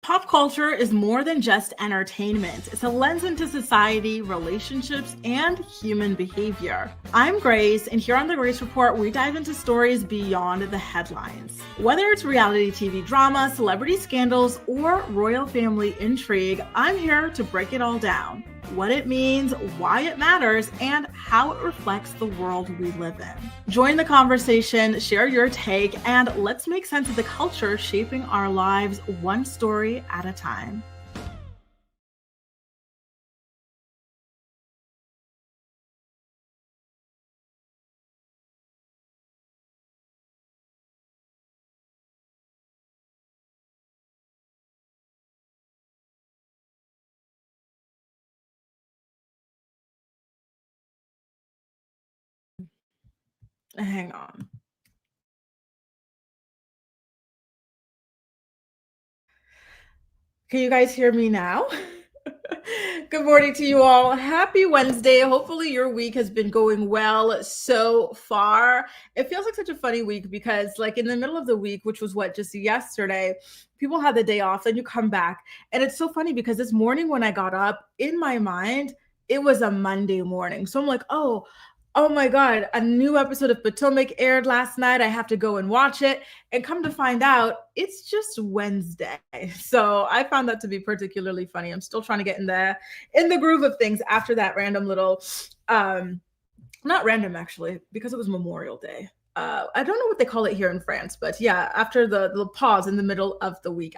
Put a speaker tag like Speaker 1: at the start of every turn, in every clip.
Speaker 1: Pop culture is more than just entertainment. It's a lens into society, relationships, and human behavior. I'm Grace, and here on the Grace Report, we dive into stories beyond the headlines. Whether it's reality TV drama, celebrity scandals, or royal family intrigue, I'm here to break it all down. What it means, why it matters, and how it reflects the world we live in. Join the conversation, share your take, and let's make sense of the culture shaping our lives one story at a time. Hang on. Can you guys hear me now? Good morning to you all. Happy Wednesday. Hopefully your week has been going well so far. It feels like such a funny week because like in the middle of the week, which was just yesterday, people had the day off, then you come back. And it's so funny because this morning when I got up, in my mind, it was a Monday morning. So I'm like, oh my God, a new episode of Potomac aired last night. I have to go and watch it. And come to find out, it's just Wednesday. So I found that to be particularly funny. I'm still trying to get in the groove of things after that random little, not random actually, because it was Memorial Day. I don't know what they call it here in France, but yeah, after the pause in the middle of the week,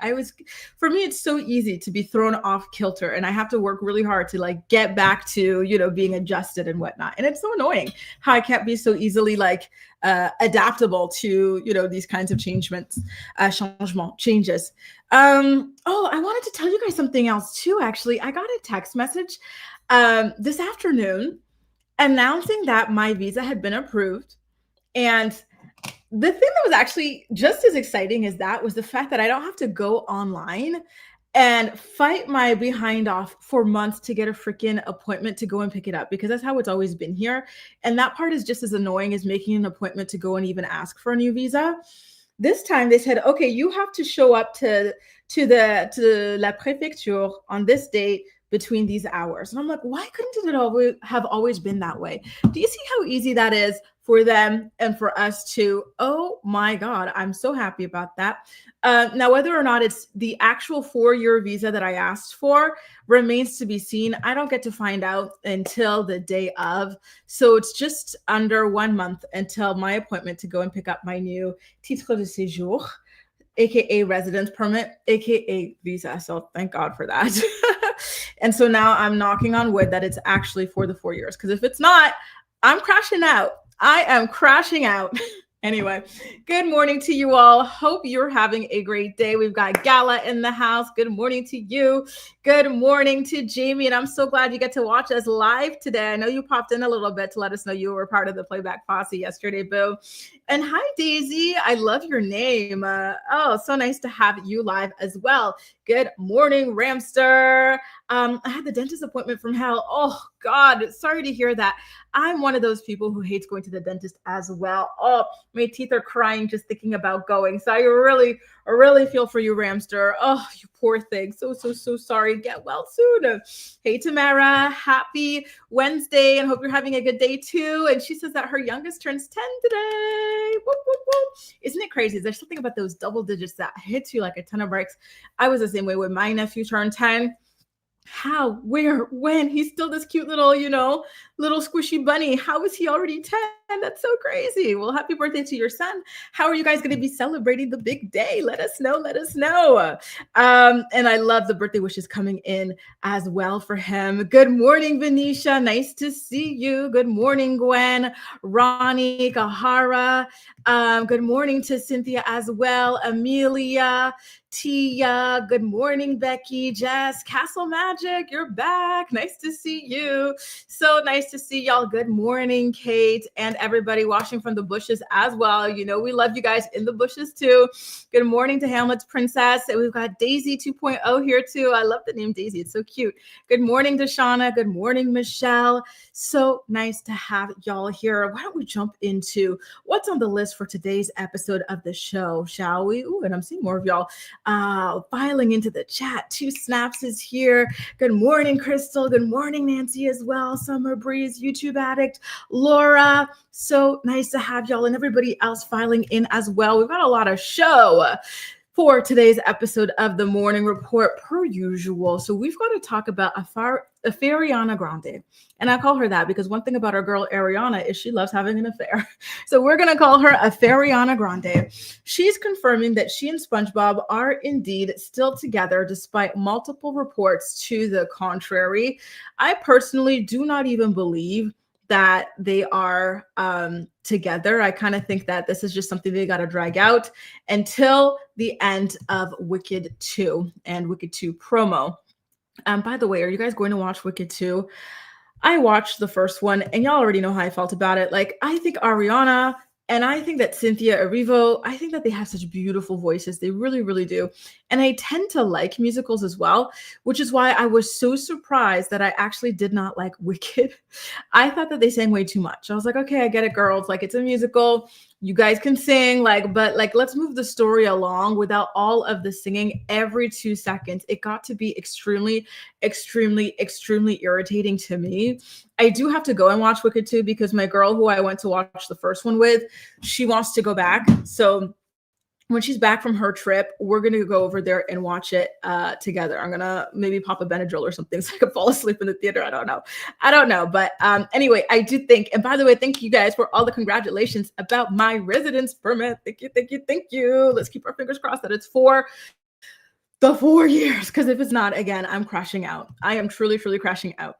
Speaker 1: for me, it's so easy to be thrown off kilter and I have to work really hard to like get back to, being adjusted and whatnot. And it's so annoying how I can't be so easily like adaptable to, these kinds of changes. I wanted to tell you guys something else too, actually. I got a text message this afternoon announcing that my visa had been approved. And the thing that was actually just as exciting as that was the fact that I don't have to go online and fight my behind off for months to get a freaking appointment to go and pick it up, because that's how it's always been here. And that part is just as annoying as making an appointment to go and even ask for a new visa. This time they said, okay, you have to show up to la préfecture on this date between these hours. And I'm like, why couldn't it have always been that way? Do you see how easy that is for them and for us to, oh my God, I'm so happy about that. Now, whether or not it's the actual 4-year visa that I asked for remains to be seen. I don't get to find out until the day of. So it's just under 1 month until my appointment to go and pick up my new titre de séjour, AKA residence permit, AKA visa. So thank God for that. And so now I'm knocking on wood that it's actually for the 4 years. Because if it's not, I'm crashing out. I am crashing out. Anyway, good morning to you all. Hope you're having a great day. We've got Gala in the house. Good morning to you. Good morning to Jamie. And I'm so glad you get to watch us live today. I know you popped in a little bit to let us know you were part of the playback posse yesterday, boo. And hi, Daisy. I love your name. So nice to have you live as well. Good morning, Ramster. I had the dentist appointment from hell. Oh, God. Sorry to hear that. I'm one of those people who hates going to the dentist as well. Oh, my teeth are crying just thinking about going. So I really feel for you, Ramster. Oh, you poor thing. So sorry. Get well soon. Hey, Tamara. Happy Wednesday and hope you're having a good day too. And she says that her youngest turns 10 today. Whoop, whoop, whoop. Isn't it crazy? There's something about those double digits that hits you like a ton of bricks. I was the same way when my nephew turned 10. How, where, when? He's still this cute little, little squishy bunny. How is he already 10? That's so crazy. Well, happy birthday to your son. How are you guys going to be celebrating the big day? Let us know. And I love the birthday wishes coming in as well for him. Good morning, Venetia. Nice to see you. Good morning, Gwen, Ronnie, Kahara. Good morning to Cynthia as well. Amelia, Tia, good morning, Becky, Jess, Castle Magic, you're back. Nice to see you. So nice to see y'all. Good morning, Kate. And everybody watching from the bushes as well. You know, we love you guys in the bushes too. Good morning to Hamlet's Princess. We've got Daisy 2.0 here too. I love the name Daisy. It's so cute. Good morning to Shauna. Good morning, Michelle. So nice to have y'all here. Why don't we jump into what's on the list for today's episode of the show, shall we? Ooh, and I'm seeing more of y'all filing into the chat. Two Snaps is here. Good morning, Crystal. Good morning, Nancy as well. Summer Breeze, YouTube Addict, Laura. So nice to have y'all and everybody else filing in as well. We've got a lot of show for today's episode of the Morning Report per usual. So we've got to talk about Ariana Grande. And I call her that because one thing about our girl Ariana is she loves having an affair. So we're going to call her Ariana Grande. She's confirming that she and SpongeBob are indeed still together despite multiple reports to the contrary. I personally do not even believe that they are together. I kind of think that this is just something they got to drag out until the end of Wicked 2 and Wicked 2 promo. By the way, are you guys going to watch Wicked 2? I watched the first one and y'all already know how I felt about it. Like, I think Ariana and I think that Cynthia Erivo, I think that they have such beautiful voices. They really, really do. And I tend to like musicals as well, which is why I was so surprised that I actually did not like Wicked. I thought that they sang way too much. I was like, okay, I get it, girls. Like, it's a musical. You guys can sing, but let's move the story along without all of the singing every 2 seconds. It got to be extremely, extremely, extremely irritating to me. I do have to go and watch Wicked 2 because my girl who I went to watch the first one with, she wants to go back. So when she's back from her trip, we're going to go over there and watch it together. I'm going to maybe pop a Benadryl or something so I can fall asleep in the theater. I don't know. But anyway, I do think, and by the way, thank you guys for all the congratulations about my residence permit. Thank you. Let's keep our fingers crossed that it's for the 4 years, because if it's not, again, I'm crashing out. I am truly, truly crashing out.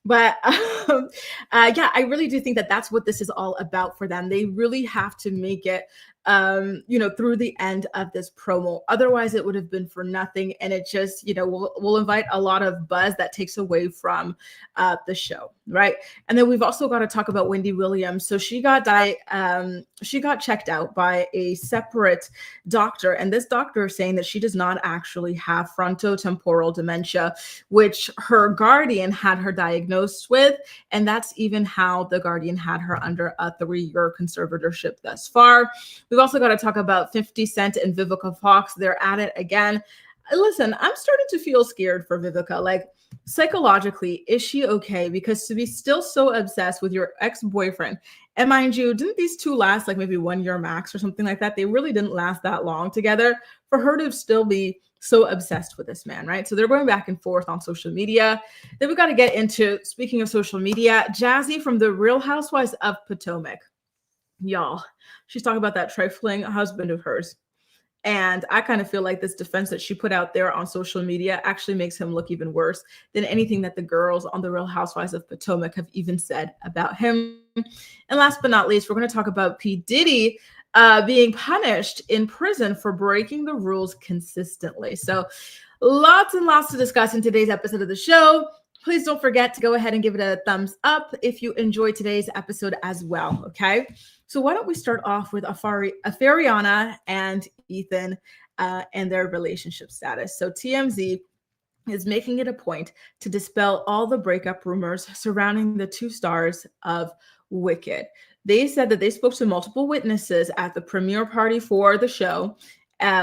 Speaker 1: But yeah, I really do think that that's what this is all about for them. They really have to make it through the end of this promo. Otherwise, it would have been for nothing. And it just, will invite a lot of buzz that takes away from the show, right? And then we've also got to talk about Wendy Williams. So she got checked out by a separate doctor. And this doctor is saying that she does not actually have frontotemporal dementia, which her guardian had her diagnosed with. And that's even how the guardian had her under a 3-year conservatorship thus far. We've also got to talk about 50 Cent and Vivica Fox. They're at it again. Listen, I'm starting to feel scared for Vivica. Like, psychologically, is she okay? Because to be still so obsessed with your ex-boyfriend, and mind you, didn't these two last like maybe 1 year max or something like that? They really didn't last that long together for her to still be so obsessed with this man, right? So they're going back and forth on social media. Then we got to get into, speaking of social media, Jazzy from the Real Housewives of Potomac. Y'all, she's talking about that trifling husband of hers. And I kind of feel like this defense that she put out there on social media actually makes him look even worse than anything that the girls on the Real Housewives of Potomac have even said about him. And last but not least, we're going to talk about P. Diddy being punished in prison for breaking the rules consistently. So lots and lots to discuss in today's episode of the show. Please don't forget to go ahead and give it a thumbs up if you enjoyed today's episode as well, okay? So why don't we start off with Ariana and Ethan and their relationship status. So TMZ is making it a point to dispel all the breakup rumors surrounding the two stars of Wicked. They said that they spoke to multiple witnesses at the premiere party for the show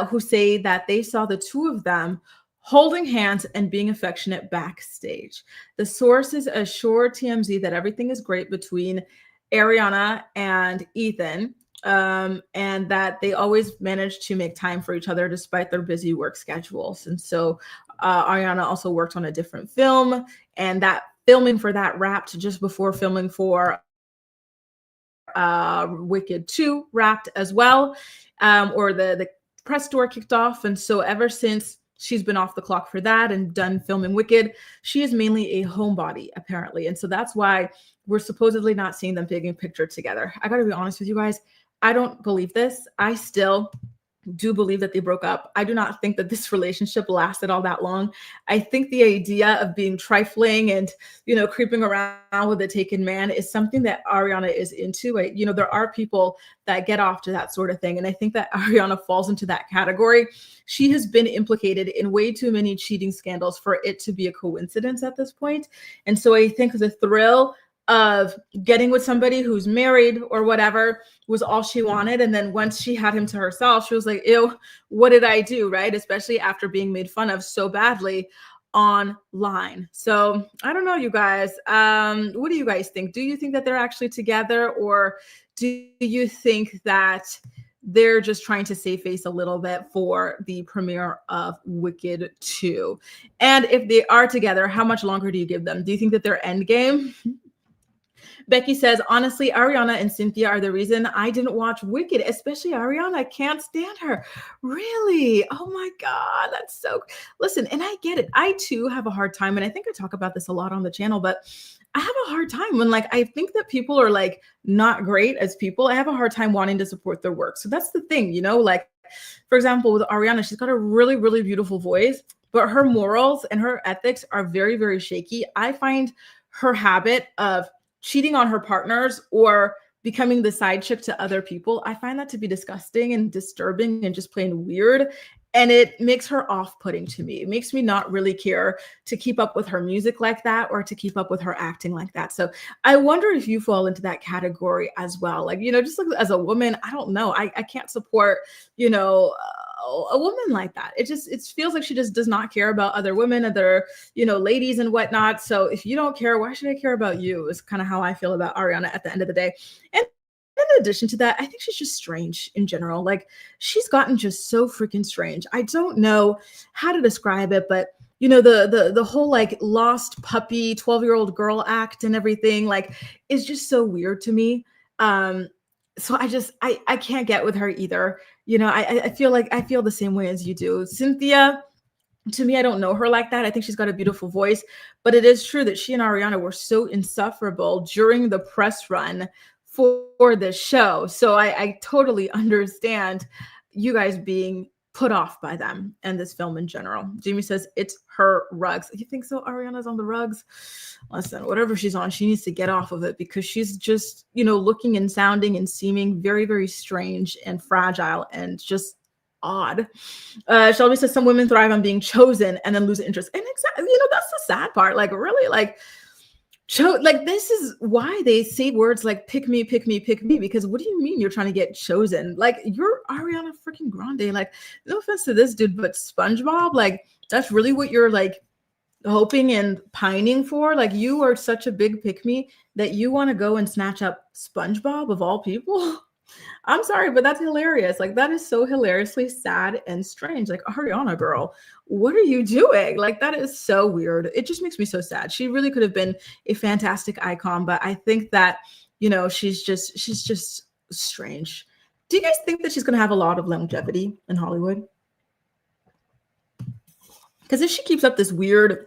Speaker 1: who say that they saw the two of them holding hands and being affectionate backstage. The sources assure TMZ that everything is great between Ariana and Ethan, and that they always manage to make time for each other despite their busy work schedules. And so Ariana also worked on a different film, and that filming for that wrapped just before filming for Wicked 2 wrapped as well, or the press tour kicked off. And so ever since she's been off the clock for that and done filming Wicked, she is mainly a homebody, apparently. And so that's why we're supposedly not seeing them taking a picture together. I got to be honest with you guys. I don't believe this. I still do believe that they broke up. I do not think that this relationship lasted all that long. I think the idea of being trifling and, creeping around with a taken man is something that Ariana is into. There are people that get off to that sort of thing. And I think that Ariana falls into that category. She has been implicated in way too many cheating scandals for it to be a coincidence at this point. And so I think the thrill of getting with somebody who's married or whatever was all she wanted. And then once she had him to herself, she was like, ew, what did I do? Right? Especially after being made fun of so badly online. So I don't know, you guys. What do you guys think? Do you think that they're actually together, or do you think that they're just trying to save face a little bit for the premiere of Wicked 2? And if they are together, how much longer do you give them? Do you think that they're endgame? Becky says, honestly, Ariana and Cynthia are the reason I didn't watch Wicked, especially Ariana. I can't stand her. Really? Oh my God, that's so... Listen, and I get it. I too have a hard time, and I think I talk about this a lot on the channel, but I have a hard time when I think that people are not great as people. I have a hard time wanting to support their work. So that's the thing, for example, with Ariana, she's got a really, really beautiful voice, but her morals and her ethics are very, very shaky. I find her habit of cheating on her partners or becoming the side chick to other people, I find that to be disgusting and disturbing and just plain weird. And it makes her off-putting to me. It makes me not really care to keep up with her music like that or to keep up with her acting like that. So I wonder if you fall into that category as well. Just as a woman, I don't know. I can't support, a woman like that. It feels like she just does not care about other women, other, ladies and whatnot. So if you don't care, why should I care about you? Is kind of how I feel about Ariana at the end of the day. And in addition to that, I think she's just strange in general. She's gotten just so freaking strange. I don't know how to describe it, but the whole lost puppy 12-year-old girl act and everything is just so weird to me. So I can't get with her either. I feel the same way as you do. Cynthia, to me, I don't know her like that. I think she's got a beautiful voice, but it is true that she and Ariana were so insufferable during the press run for the show. So I totally understand you guys being put off by them and this film in general. Jamie says it's her rugs. You think so? Ariana's on the rugs? Listen, whatever she's on, she needs to get off of it because she's just, looking and sounding and seeming very, very strange and fragile and just odd. Shelby says some women thrive on being chosen and then lose interest. And exactly, that's the sad part. Really, this is why they say words like pick me, because what do you mean you're trying to get chosen? You're Ariana freaking Grande. No offense to this dude, but SpongeBob, that's really what you're hoping and pining for. You are such a big pick me that you want to go and snatch up SpongeBob of all people. I'm sorry, but that's hilarious. That is so hilariously sad and strange. Ariana girl, what are you doing? That is so weird. It just makes me so sad. She really could have been a fantastic icon, but I think that, she's just strange. Do you guys think that she's going to have a lot of longevity in Hollywood? Because if she keeps up this weird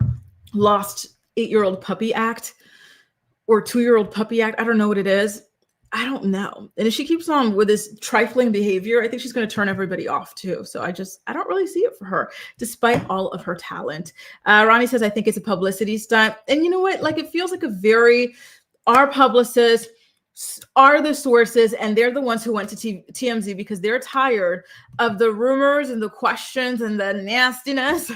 Speaker 1: lost 8-year-old puppy act or 2-year-old puppy act, I don't know what it is. I don't know. And if she keeps on with this trifling behavior, I think she's going to turn everybody off too. So I don't really see it for her, despite all of her talent. Ronnie says, I think it's a publicity stunt. And you know what? It feels like our publicists are the sources, and they're the ones who went to TMZ because they're tired of the rumors and the questions and the nastiness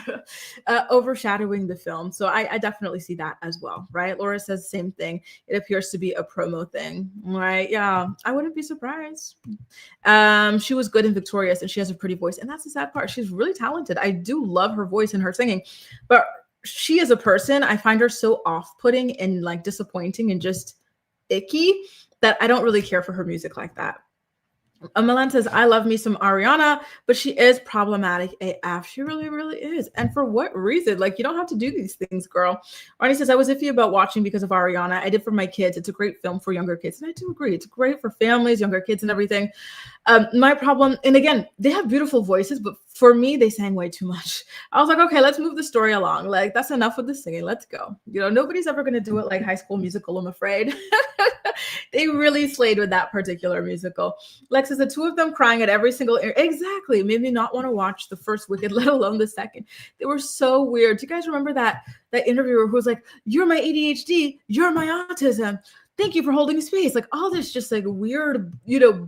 Speaker 1: overshadowing the film. So I definitely see that as well, right? Laura says the same thing. It appears to be a promo thing, right? Yeah, I wouldn't be surprised. She was good and victorious, and she has a pretty voice, and that's the sad part. She's really talented. I do love her voice and her singing, but she as a person, I find her so off-putting and disappointing and just icky that I don't really care for her music like that. Milan says, I love me some Ariana, but she is problematic AF. She really, really is. And for what reason? You don't have to do these things, girl. Ronnie says, I was iffy about watching because of Ariana. I did for my kids. It's a great film for younger kids. And I do agree. It's great for families, younger kids and everything. My problem, and again, they have beautiful voices, but for me, they sang way too much. I was like, okay, let's move the story along. Like, that's enough with the singing. Let's go. Nobody's ever going to do it like High School Musical, I'm afraid. They really slayed with that particular musical. Lex says the two of them crying at every single exactly made me not want to watch the first Wicked, let alone the second. They were so weird. Do you guys remember that interviewer who was like, "You're my ADHD, you're my autism. Thank you for holding space." Like all this just like weird,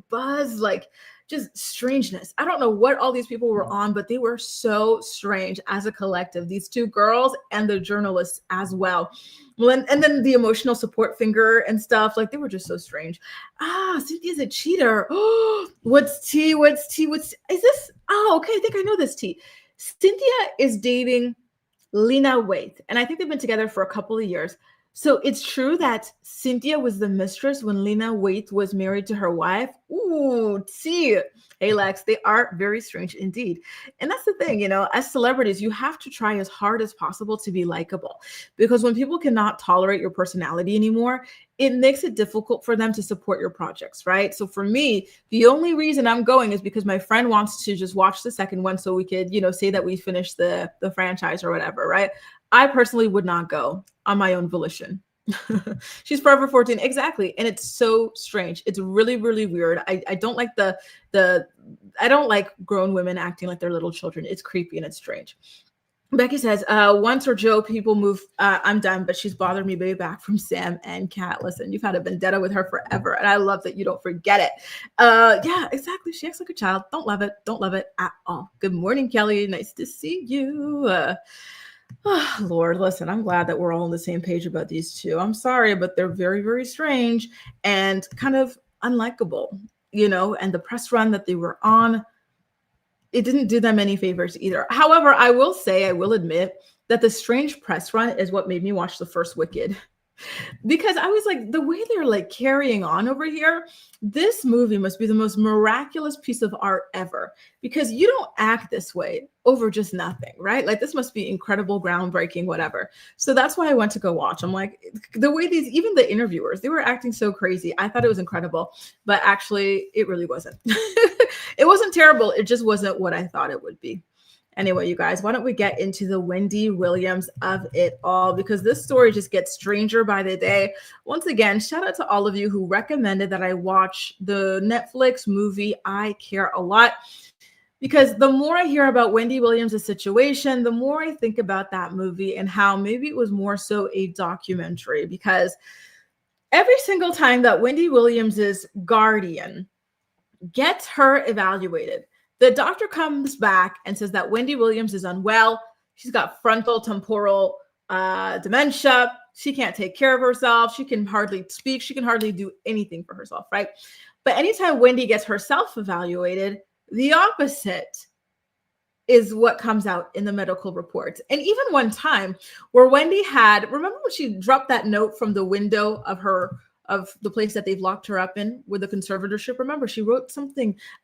Speaker 1: buzz, like just strangeness. I don't know what all these people were on, but they were so strange as a collective. These two girls and the journalists as well. Well, and then the emotional support finger and stuff, like they were just so strange. Cynthia's a cheater. Oh, what's tea? Is this? Oh, okay. I think I know this tea. Cynthia is dating Lena Waithe, and I think they've been together for a couple of years. So it's true that Cynthia was the mistress when Lena Waithe was married to her wife. Ooh, see, hey Lex, they are very strange indeed. And that's the thing, as celebrities, you have to try as hard as possible to be likable, because when people cannot tolerate your personality anymore, it makes it difficult for them to support your projects, right? So for me, the only reason I'm going is because my friend wants to just watch the second one so we could, say that we finished the franchise or whatever, right? I personally would not go on my own volition. She's forever 14. Exactly. And it's so strange. It's really, really weird. I don't like I don't like grown women acting like they're little children. It's creepy and it's strange. Becky says, once or Joe, people move, I'm done, but she's bothered me way back from Sam and Kat. Listen, you've had a vendetta with her forever. And I love that you don't forget it. Yeah, exactly. She acts like a child. Don't love it. Don't love it at all. Good morning, Kelly. Nice to see you. Oh, Lord, listen, I'm glad that we're all on the same page about these two. I'm sorry, but they're very, very strange and kind of unlikable, and the press run that they were on, it didn't do them any favors either. However, I will admit that the strange press run is what made me watch the first Wicked. Because I was like, the way they're like carrying on over here, this movie must be the most miraculous piece of art ever, because you don't act this way over just nothing, right? Like this must be incredible, groundbreaking, whatever. So that's why I went to go watch. I'm like, the way even the interviewers, they were acting so crazy. I thought it was incredible, but actually it really wasn't. It wasn't terrible. It just wasn't what I thought it would be. Anyway, you guys, why don't we get into the Wendy Williams of it all, because this story just gets stranger by the day. Once again, shout out to all of you who recommended that I watch the Netflix movie I Care a Lot, because the more I hear about Wendy Williams' situation, the more I think about that movie and how maybe it was more so a documentary, because every single time that Wendy Williams' guardian gets her evaluated, the doctor comes back and says that Wendy Williams is unwell. She's got frontal temporal dementia. She can't take care of herself. She can hardly speak. She can hardly do anything for herself, right? But anytime Wendy gets herself evaluated, the opposite is what comes out in the medical reports. And even one time where Wendy remember when she dropped that note from the window of the place that they've locked her up in with the conservatorship? Remember, she wrote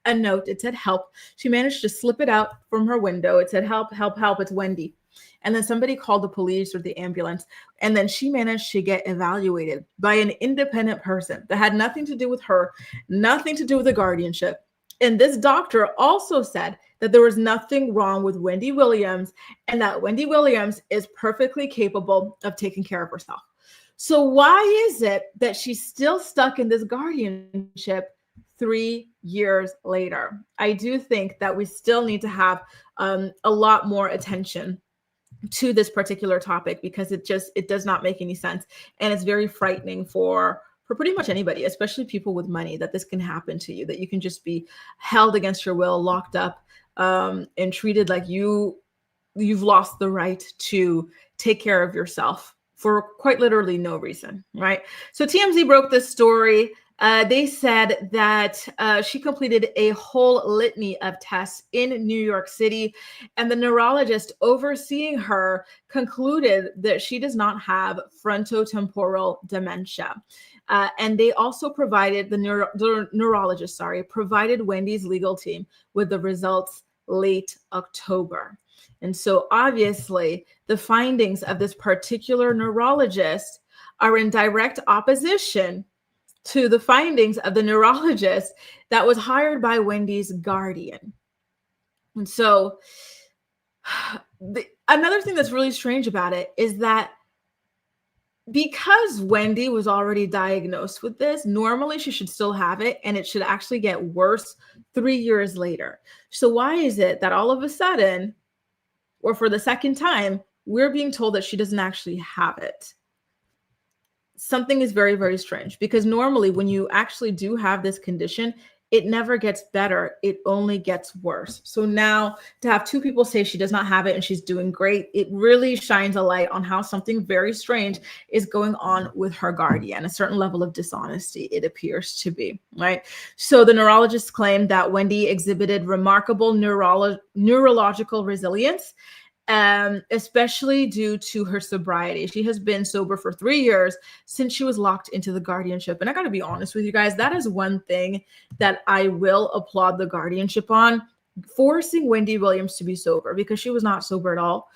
Speaker 1: a note. It said help. She managed to slip it out from her window. It said help, help, help. It's Wendy. And then somebody called the police or the ambulance. And then she managed to get evaluated by an independent person that had nothing to do with her, nothing to do with the guardianship. And this doctor also said that there was nothing wrong with Wendy Williams and that Wendy Williams is perfectly capable of taking care of herself. So why is it that she's still stuck in this guardianship 3 years later? I do think that we still need to have a lot more attention to this particular topic, because it does not make any sense. And it's very frightening for pretty much anybody, especially people with money, that this can happen to you, that you can just be held against your will, locked up, and treated like you've lost the right to take care of yourself for quite literally no reason, right? So TMZ broke this story. They said that she completed a whole litany of tests in New York City, and the neurologist overseeing her concluded that she does not have frontotemporal dementia. And they also provided, the neurologist, provided Wendy's legal team with the results late October. And so obviously the findings of this particular neurologist are in direct opposition to the findings of the neurologist that was hired by Wendy's guardian. And so another thing that's really strange about it is that because Wendy was already diagnosed with this, normally she should still have it and it should actually get worse 3 years later. So why is it that all of a sudden, or for the second time, we're being told that she doesn't actually have it? Something is very, very strange, because normally when you actually do have this condition, it never gets better. It only gets worse. So now to have two people say she does not have it and she's doing great, it really shines a light on how something very strange is going on with her guardian, a certain level of dishonesty, it appears to be, right? So the neurologist claimed that Wendy exhibited remarkable neurological resilience, especially due to her sobriety. She has been sober for 3 years since she was locked into the guardianship. And I got to be honest with you guys, that is one thing that I will applaud the guardianship on, forcing Wendy Williams to be sober, because she was not sober at all.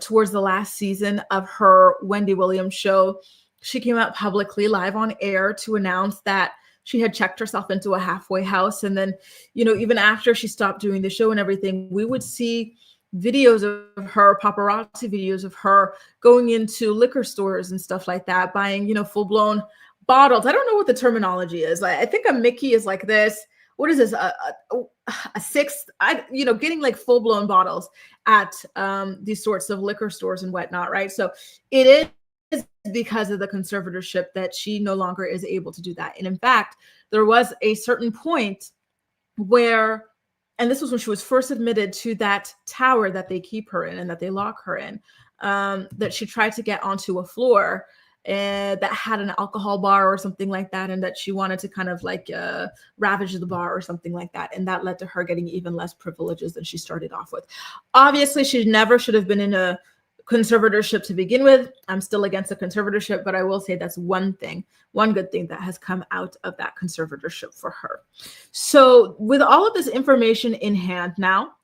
Speaker 1: Towards the last season of her Wendy Williams show, she came out publicly live on air to announce that she had checked herself into a halfway house. And then, even after she stopped doing the show and everything, we would see videos of her, paparazzi videos of her going into liquor stores and stuff like that, buying, full-blown bottles. I don't know what the terminology is. I think a Mickey is like this. What is this? A sixth? Getting like full-blown bottles at these sorts of liquor stores and whatnot, right? So it is because of the conservatorship that she no longer is able to do that. And in fact, there was a certain point where, and this was when she was first admitted to that tower that they keep her in and that they lock her in, that she tried to get onto a floor that had an alcohol bar or something like that, and that she wanted to kind of like ravage the bar or something like that. And that led to her getting even less privileges than she started off with. Obviously, she never should have been in a conservatorship to begin with. I'm still against the conservatorship, but I will say that's one good thing that has come out of that conservatorship for her. So with all of this information in hand now,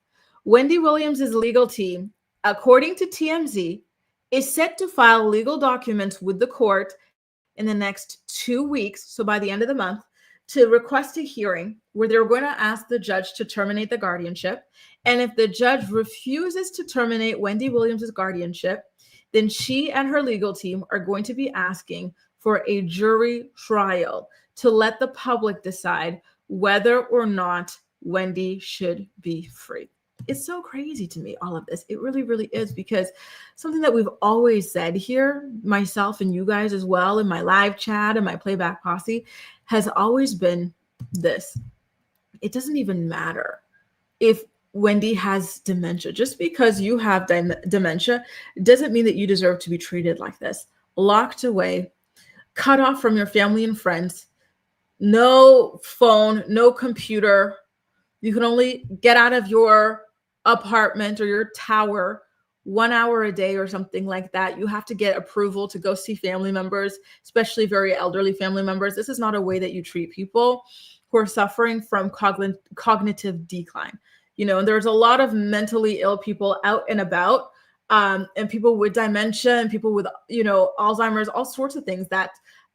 Speaker 1: Wendy Williams' legal team, according to TMZ, is set to file legal documents with the court in the next 2 weeks, so by the end of the month, to request a hearing where they're going to ask the judge to terminate the guardianship. And if the judge refuses to terminate Wendy Williams' guardianship, then she and her legal team are going to be asking for a jury trial to let the public decide whether or not Wendy should be free. It's so crazy to me, all of this. It really, really is, because something that we've always said here, myself and you guys as well, in my live chat and my playback posse, has always been this. It doesn't even matter if Wendy has dementia. Just because you have dementia doesn't mean that you deserve to be treated like this. Locked away, cut off from your family and friends, no phone, no computer. You can only get out of your apartment or your tower 1 hour a day or something like that. You have to get approval to go see family members, especially very elderly family members. This is not a way that you treat people who are suffering from cognitive decline. And there's a lot of mentally ill people out and about, and people with dementia and people with, Alzheimer's, all sorts of things that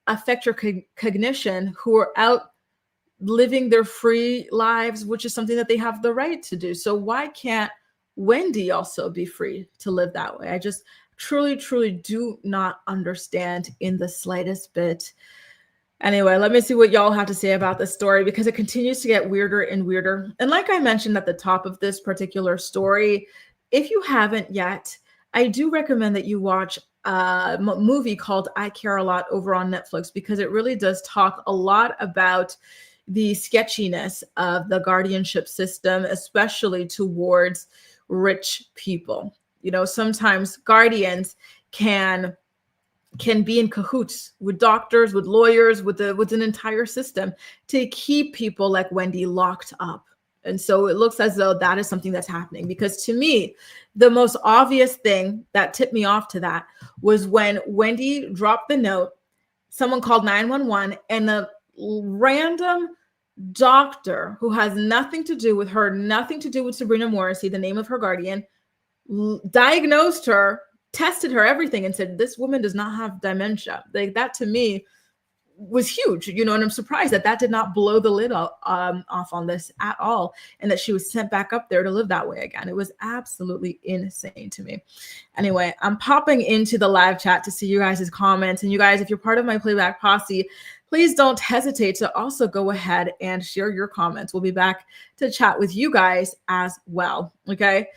Speaker 1: affect your cognition, who are out living their free lives, which is something that they have the right to do. So why can't Wendy also be free to live that way? I just truly, truly do not understand in the slightest bit. Anyway, let me see what y'all have to say about this story, because it continues to get weirder and weirder. And like I mentioned at the top of this particular story, if you haven't yet, I do recommend that you watch a movie called I Care a Lot over on Netflix, because it really does talk a lot about the sketchiness of the guardianship system, especially towards rich people. Sometimes guardians can be in cahoots with doctors, with lawyers, with an entire system to keep people like Wendy locked up. And so it looks as though that is something that's happening, because to me, the most obvious thing that tipped me off to that was when Wendy dropped the note, someone called 911, and the random doctor who has nothing to do with her, nothing to do with Sabrina Morrissey, the name of her guardian, diagnosed her, tested her, everything, and said, this woman does not have dementia. Like, that to me was huge, and I'm surprised that did not blow the lid off on this at all, and that she was sent back up there to live that way again. It was absolutely insane to me. Anyway, I'm popping into the live chat to see you guys' comments, and you guys, if you're part of my playback posse, please don't hesitate to also go ahead and share your comments. We'll be back to chat with you guys as well. Okay.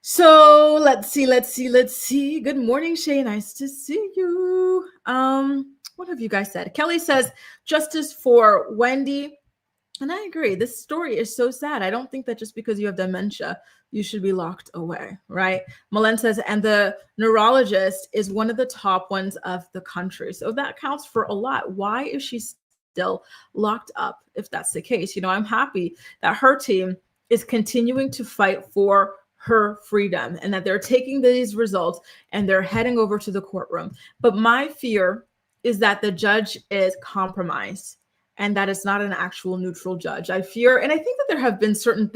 Speaker 1: So let's see. Good morning, Shay. Nice to see you. What have you guys said? Kelly says justice for Wendy. And I agree. This story is so sad. I don't think that just because you have dementia, you should be locked away, right? Malen says, and the neurologist is one of the top ones of the country. So that counts for a lot. Why is she still locked up if that's the case? I'm happy that her team is continuing to fight for her freedom and that they're taking these results and they're heading over to the courtroom. But my fear is that the judge is compromised and that it's not an actual neutral judge. I fear, and I think that there have been certain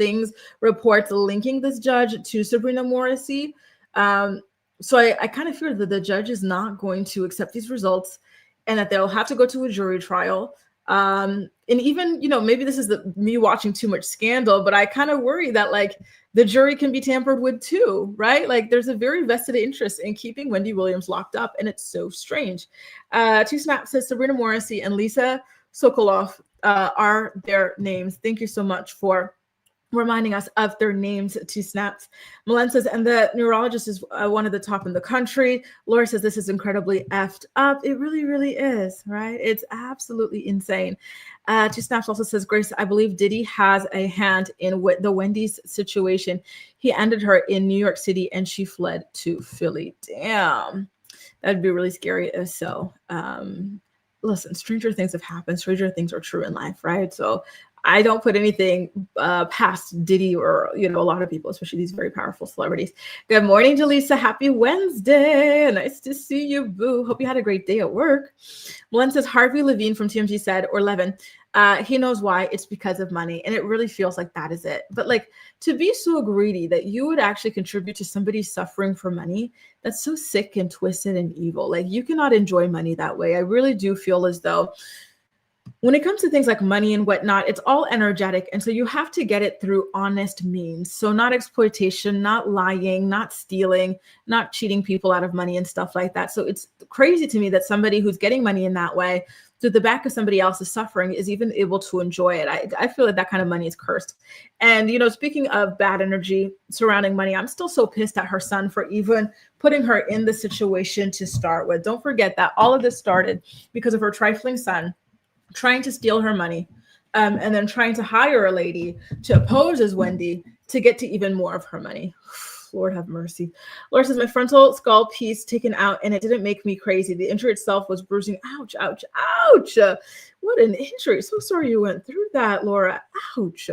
Speaker 1: reports linking this judge to Sabrina Morrissey. So I kind of fear that the judge is not going to accept these results and that they'll have to go to a jury trial. And even, maybe this is me watching too much Scandal, but I kind of worry that the jury can be tampered with too, right? There's a very vested interest in keeping Wendy Williams locked up, and it's so strange. Two Snap says Sabrina Morrissey and Lisa Sokoloff are their names. Thank you so much for reminding us of their names. Two Snaps. Malen says, and the neurologist is one of the top in the country. Laura says, this is incredibly effed up. It really, really is, right? It's absolutely insane. Two Snaps also says, Grace, I believe Diddy has a hand in the Wendy's situation. He ended her in New York City and she fled to Philly. Damn. That'd be really scary if so. Listen, stranger things have happened. Stranger things are true in life, right? So I don't put anything past Diddy or, a lot of people, especially these very powerful celebrities. Good morning, Jaleesa. Happy Wednesday. Nice to see you, boo. Hope you had a great day at work. Malen says, Harvey Levine from TMG said, or Levin, he knows why. It's because of money. And it really feels like that is it. But to be so greedy that you would actually contribute to somebody suffering for money, that's so sick and twisted and evil. You cannot enjoy money that way. I really do feel as though when it comes to things like money and whatnot, it's all energetic. And so you have to get it through honest means. So not exploitation, not lying, not stealing, not cheating people out of money and stuff like that. So it's crazy to me that somebody who's getting money in that way through the back of somebody else's suffering is even able to enjoy it. I feel like that kind of money is cursed. And, speaking of bad energy surrounding money, I'm still so pissed at her son for even putting her in the situation to start with. Don't forget that all of this started because of her trifling son trying to steal her money, and then trying to hire a lady to pose as Wendy to get to even more of her money. Lord have mercy. Laura says, my frontal skull piece taken out and it didn't make me crazy. The injury itself was bruising. Ouch, ouch, ouch. What an injury. So sorry you went through that, Laura. Ouch.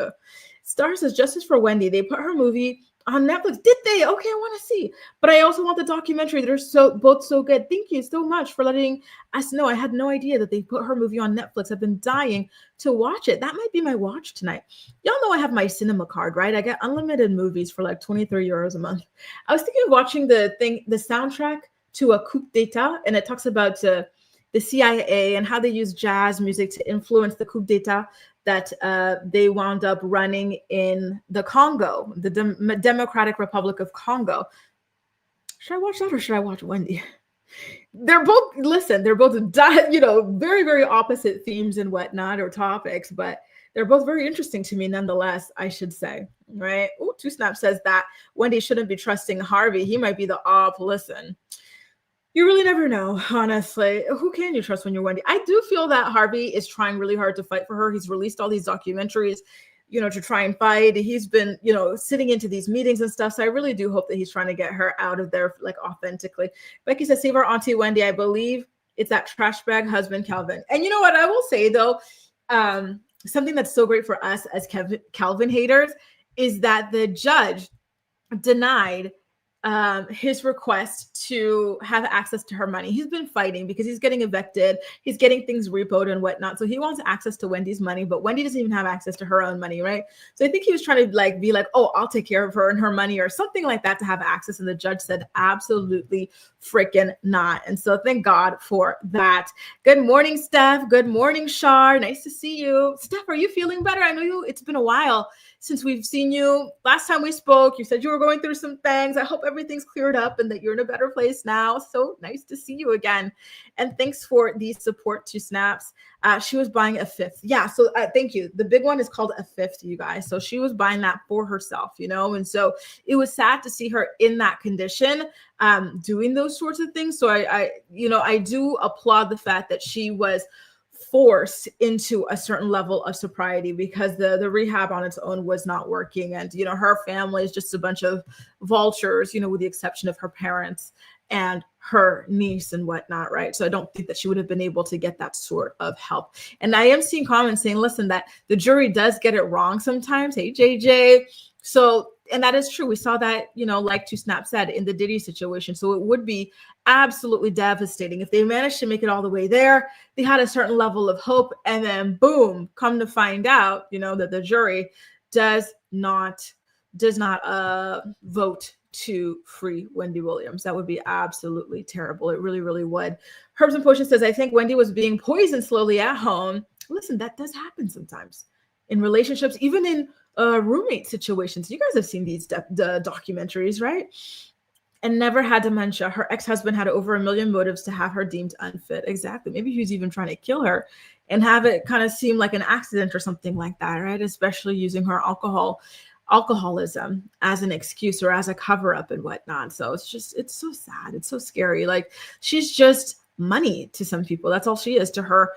Speaker 1: Star says, justice for Wendy. They put her movie on Netflix. Did they? Okay, I want to see. But I also want the documentary. They're both so good. Thank you so much for letting us know. I had no idea that they put her movie on Netflix. I've been dying to watch it. That might be my watch tonight. Y'all know I have my cinema card, right? I get unlimited movies for 23 euros a month. I was thinking of watching the soundtrack to a coup d'etat, and it talks about the CIA and how they use jazz music to influence the coup d'etat that they wound up running in the Congo, the Democratic Republic of Congo. Should I watch that or should I watch Wendy? They're both, very, very opposite themes and whatnot or topics, but they're both very interesting to me nonetheless, I should say, right? Oh, Two Snap says that Wendy shouldn't be trusting Harvey. He might be the op. Listen, you really never know, honestly. Who can you trust when you're Wendy? I do feel that Harvey is trying really hard to fight for her. He's released all these documentaries, to try and fight. He's been, sitting into these meetings and stuff. So I really do hope that he's trying to get her out of there, authentically. Becky says, save our auntie Wendy. I believe it's that trash bag husband, Calvin. And you know what? I will say, though, something that's so great for us as Calvin haters is that the judge denied his request to have access to her money. He's been fighting because he's getting evicted. He's getting things repoed and whatnot. So he wants access to Wendy's money, but Wendy doesn't even have access to her own money, right? So I think he was trying to be like, oh, I'll take care of her and her money or something like that to have access. And the judge said, absolutely freaking not. And so thank God for that. Good morning, Steph. Good morning, Shar. Nice to see you. Steph, are you feeling better? I know it's been a while since we've seen you. Last time we spoke, you said you were going through some things. I hope everything's cleared up and that you're in a better place now. So nice to see you again. And thanks for the support to Snaps. She was buying a fifth. Yeah, so thank you. The big one is called a fifth, you guys. So she was buying that for herself, and so it was sad to see her in that condition, doing those sorts of things. So I do applaud the fact that she was forced into a certain level of sobriety, because the rehab on its own was not working. And, her family is just a bunch of vultures, with the exception of her parents and her niece and whatnot, right? So I don't think that she would have been able to get that sort of help. And I am seeing comments saying, listen, that the jury does get it wrong sometimes. Hey, JJ. So, and that is true. We saw that, like Two Snap said, in the Diddy situation. So it would be absolutely devastating if they managed to make it all the way there. They had a certain level of hope, and then boom, come to find out, that the jury does not vote to free Wendy Williams. That would be absolutely terrible. It really, really would. Herbs and Potion says, I think Wendy was being poisoned slowly at home. Listen, that does happen sometimes in relationships, even in roommate situations. You guys have seen these documentaries, right? And never had dementia. Her ex-husband had over 1 million motives to have her deemed unfit. Exactly. Maybe he was even trying to kill her and have it kind of seem like an accident or something like that, right? Especially using her alcoholism as an excuse or as a cover-up and whatnot. So it's so sad. It's so scary. Like, she's just money to some people. That's all she is to her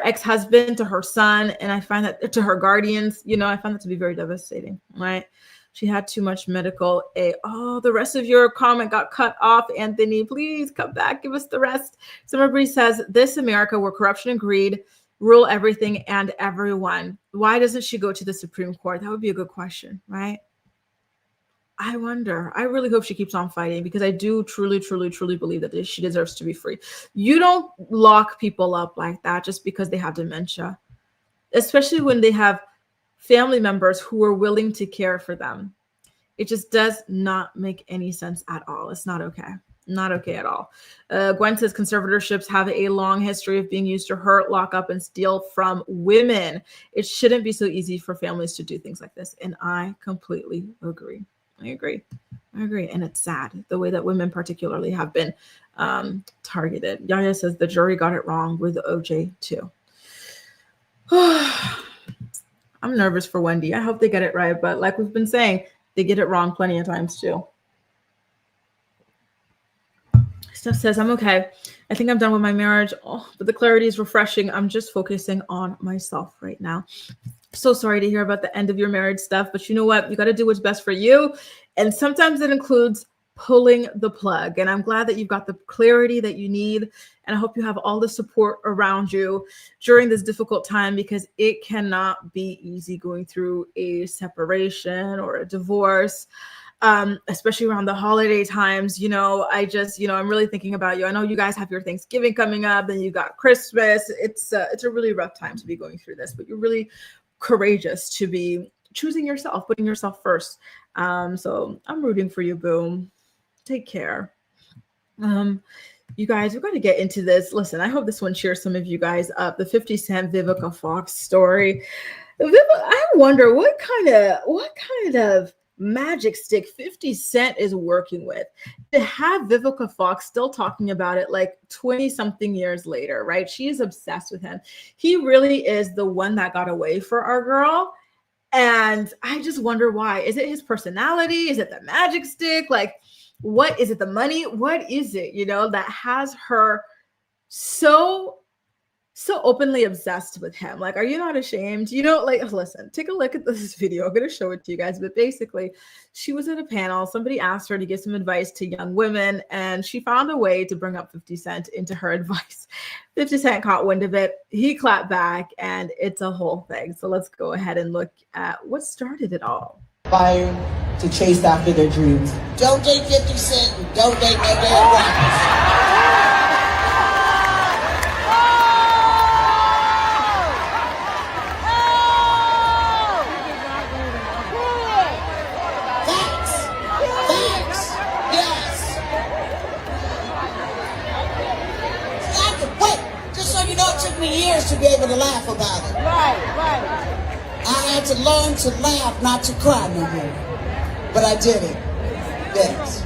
Speaker 1: ex-husband, to her son. And I find that to her guardians, I find that to be very devastating, right? She had too much medical aid. Oh, the rest of your comment got cut off, Anthony. Please come back. Give us the rest. Somebody says, this America where corruption and greed rule everything and everyone. Why doesn't she go to the Supreme Court? That would be a good question, right? I wonder. I really hope she keeps on fighting, because I do truly, truly, truly believe that she deserves to be free. You don't lock people up like that just because they have dementia, especially when they have family members who are willing to care for them. It just does not make any sense at all. It's not okay. Not okay at all. Gwen says conservatorships have a long history of being used to hurt, lock up, and steal from women. It shouldn't be so easy for families to do things like this. And I completely agree. I agree. And it's sad the way that women particularly have been targeted. Yaya says the jury got it wrong with OJ too. I'm nervous for Wendy. I hope they get it right. But like we've been saying, they get it wrong plenty of times too. Steph says, I'm okay. I think I'm done with my marriage. Oh, but the clarity is refreshing. I'm just focusing on myself right now. So sorry to hear about the end of your marriage stuff, but you know what? You got to do what's best for you. And sometimes it includes pulling the plug. And I'm glad that you've got the clarity that you need. And I hope you have all the support around you during this difficult time, because it cannot be easy going through a separation or a divorce, especially around the holiday times. I'm really thinking about you. I know you guys have your Thanksgiving coming up, and you got Christmas. It's a really rough time to be going through this, but you're really courageous to be choosing yourself, putting yourself first. So I'm rooting for you, boo. Take care. You guys, we're going to get into this. Listen, I hope this one cheers some of you guys up. The 50 Cent Vivica Fox story. I wonder what kind of magic stick 50 Cent is working with to have Vivica Fox still talking about it like 20 something years later, right? She is obsessed with him. He really is the one that got away for our girl. And I just wonder why. Is it his personality? Is it the magic stick? Like, what is it? The money? What is it, that has her so openly obsessed with him? Like, are you not ashamed? Listen, take a look at this video. I'm going to show it to you guys. But basically, she was at a panel. Somebody asked her to give some advice to young women, and she found a way to bring up 50 Cent into her advice. 50 Cent caught wind of it. He clapped back, and it's a whole thing. So let's go ahead and look at what started it all.
Speaker 2: Aspire to chase after their dreams. Don't date 50 Cent and don't date no damn rappers. Years to be able to laugh about it. Right. I had to learn to laugh, not to cry no more. But I did it. Yes.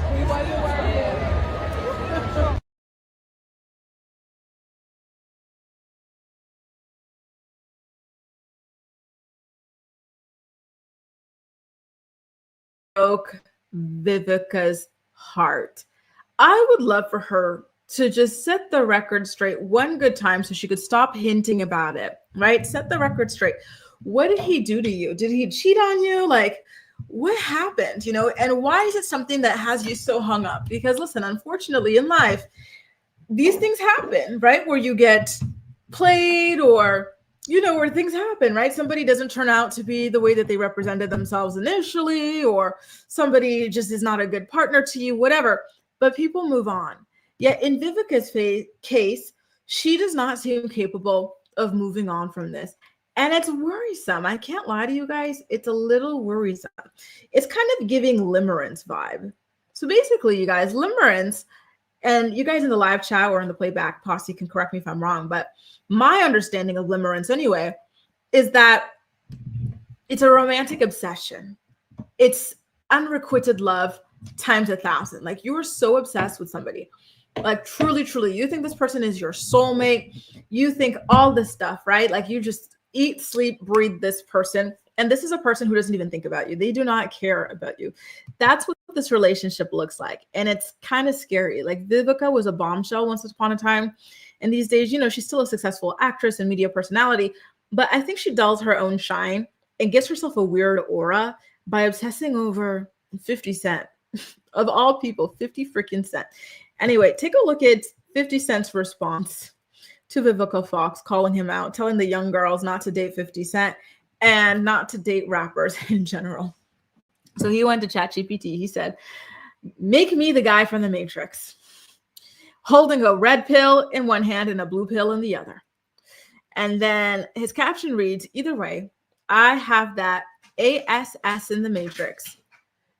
Speaker 1: Broke Vivica's heart. I would love for her to just set the record straight one good time so she could stop hinting about it, right? Set the record straight. What did he do to you? Did he cheat on you? Like, what happened, and why is it something that has you so hung up? Because listen, unfortunately in life, these things happen, right? Where you get played or, where things happen, right? Somebody doesn't turn out to be the way that they represented themselves initially, or somebody just is not a good partner to you, whatever, but people move on. Yet in Vivica's case, she does not seem capable of moving on from this. And it's worrisome. I can't lie to you guys. It's a little worrisome. It's kind of giving Limerence vibe. So basically, you guys, Limerence, and you guys in the live chat or in the playback posse can correct me if I'm wrong, but my understanding of Limerence anyway is that it's a romantic obsession. It's unrequited love times 1,000. Like, you are so obsessed with somebody. Like, truly, truly, you think this person is your soulmate. You think all this stuff, right? Like, you just eat, sleep, breathe this person. And this is a person who doesn't even think about you. They do not care about you. That's what this relationship looks like. And it's kind of scary. Like, Vivica was a bombshell once upon a time. And these days, she's still a successful actress and media personality. But I think she dulls her own shine and gives herself a weird aura by obsessing over 50 Cent. Of all people, 50 freaking Cent. Anyway, take a look at 50 Cent's response to Vivica Fox, calling him out, telling the young girls not to date 50 Cent and not to date rappers in general. So he went to ChatGPT. He said, make me the guy from the Matrix, holding a red pill in one hand and a blue pill in the other. And then his caption reads, either way, I have that ASS in the Matrix.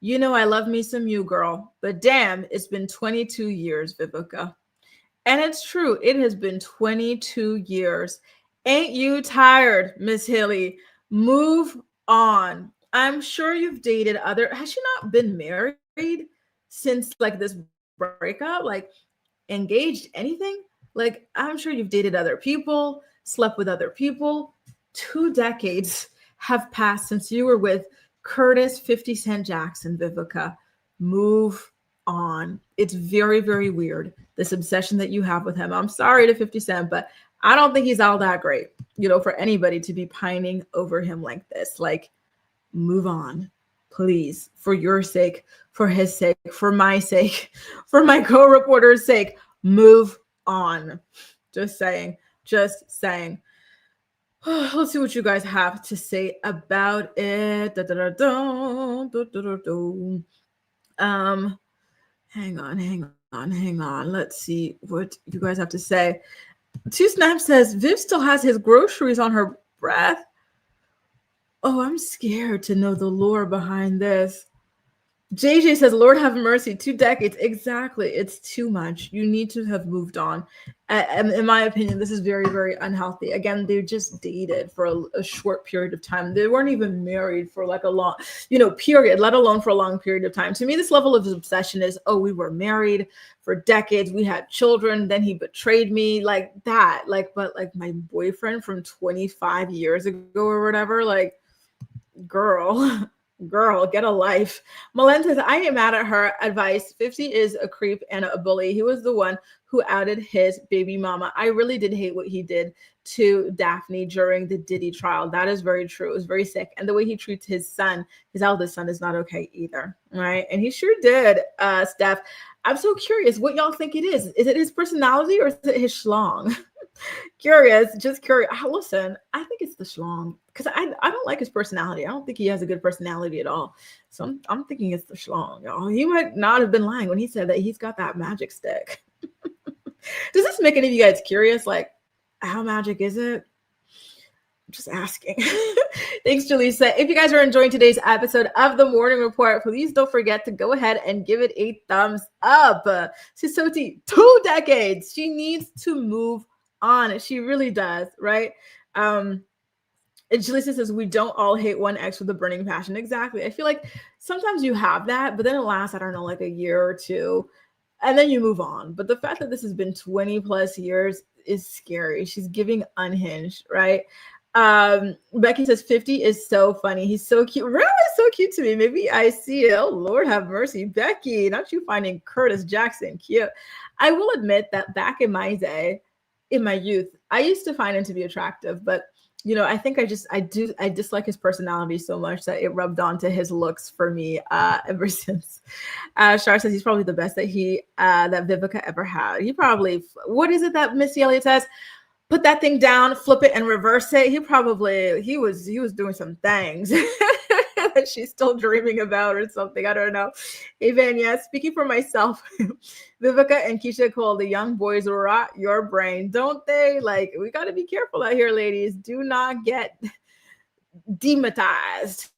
Speaker 1: I love me some you, girl, but damn, it's been 22 years, Vivica. And it's true. It has been 22 years. Ain't you tired, Miss Hilly? Move on. I'm sure you've dated has she not been married since like this breakup? Like, engaged, anything? Like, I'm sure you've dated other people, slept with other people. 2 decades have passed since you were with Curtis 50 Cent Jackson, Vivica. Move on. It's very, very weird, this obsession that you have with him. I'm sorry to 50 Cent, but I don't think he's all that great, for anybody to be pining over him like this. Like, move on, please, for your sake, for his sake, for my sake, for my co-reporter's sake. Move on. Just saying. Let's see what you guys have to say about it. Hang on. Let's see what you guys have to say. Two Snap says Viv still has his groceries on her breath. Oh, I'm scared to know the lore behind this. JJ says, Lord have mercy, 2 decades. Exactly. It's too much. You need to have moved on. And in my opinion, this is very, very unhealthy. Again, they just dated for a short period of time. They weren't even married for like a long, period, let alone for a long period of time. To me, this level of obsession is, we were married for decades. We had children. Then he betrayed me, like that. But my boyfriend from 25 years ago or whatever, girl, get a life. Malen says, I ain't mad at her advice. 50 is a creep and a bully. He was the one who outed his baby mama. I really did hate what he did to Daphne during the Diddy trial. That is very true. It was very sick. And the way he treats his son, his eldest son, is not okay either. Right? And he sure did, Steph. I'm so curious what y'all think it is. Is it his personality or is it his schlong? Curious, just curious. Listen, I think it's the schlong because I don't like his personality. I don't think he has a good personality at all. So I'm thinking it's the schlong. Y'all. He might not have been lying when he said that he's got that magic stick. Does this make any of you guys curious? Like, how magic is it? Just asking. Thanks, Jaleesa. If you guys are enjoying today's episode of The Morning Report, please don't forget to go ahead and give it a thumbs up. Sisoti, 2 decades. She needs to move on. She really does, right? And Jaleesa says, we don't all hate one ex with a burning passion. Exactly. I feel like sometimes you have that, but then it lasts, I don't know, like a year or two, and then you move on. But the fact that this has been 20 plus years is scary. She's giving unhinged, right? Becky says 50 is so funny. He's so cute. Really so cute to me. Maybe I see it. Oh, Lord have mercy. Becky, not you finding Curtis Jackson cute. I will admit that back in my day, in my youth, I used to find him to be attractive, but you know, I think I dislike his personality so much that it rubbed onto his looks for me ever since. Shar says he's probably the best that Vivica ever had. He probably, what is it that Missy Elliott says? Put that thing down, flip it, and reverse it. He was doing some things that she's still dreaming about or something. I don't know. Evan, yeah, speaking for myself, Vivica and Keisha Cole, the young boys rot your brain, don't they? Like, we got to be careful out here, ladies. Do not get demonetized.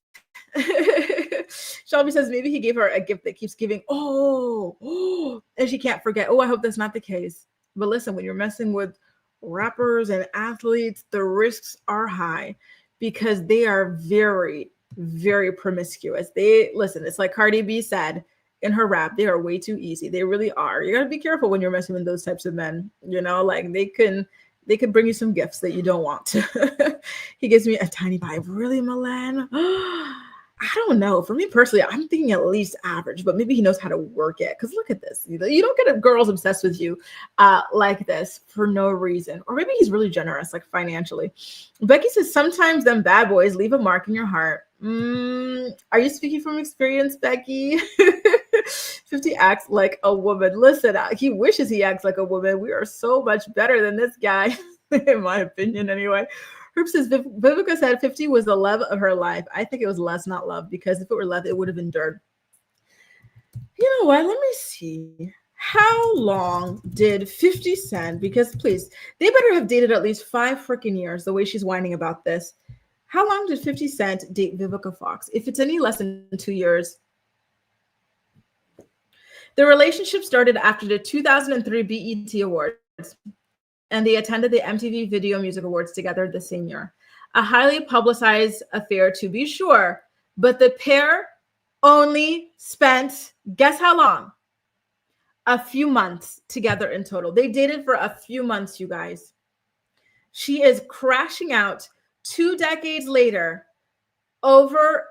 Speaker 1: Shelby says maybe he gave her a gift that keeps giving. Oh, and she can't forget. Oh, I hope that's not the case. But listen, when you're messing with rappers and athletes, the risks are high because they are very, very promiscuous. It's like Cardi B said in her rap, they are way too easy. They really are. You got to be careful when you're messing with those types of men. You know, like they could bring you some gifts that you don't want. He gives me a tiny vibe. Really, Milan? I don't know. For me personally, I'm thinking at least average, but maybe he knows how to work it. Because look at this. You don't get girls obsessed with you like this for no reason. Or maybe he's really generous, like financially. Becky says, sometimes them bad boys leave a mark in your heart. Are you speaking from experience, Becky? 50 acts like a woman. Listen, he wishes he acts like a woman. We are so much better than this guy, in my opinion, anyway. Herb says Vivica said 50 was the love of her life. I think it was less, not love, because if it were love, it would have endured. You know what? Let me see. How long did 50 Cent, because please, they better have dated at least 5 freaking years, the way she's whining about this. How long did 50 Cent date Vivica Fox? If it's any less than 2 years. The relationship started after the 2003 BET Awards, and they attended the MTV Video Music Awards together the same year. A highly publicized affair, to be sure, but the pair only spent, guess how long? A few months together in total. They dated for a few months, you guys. She is crashing out 2 decades later over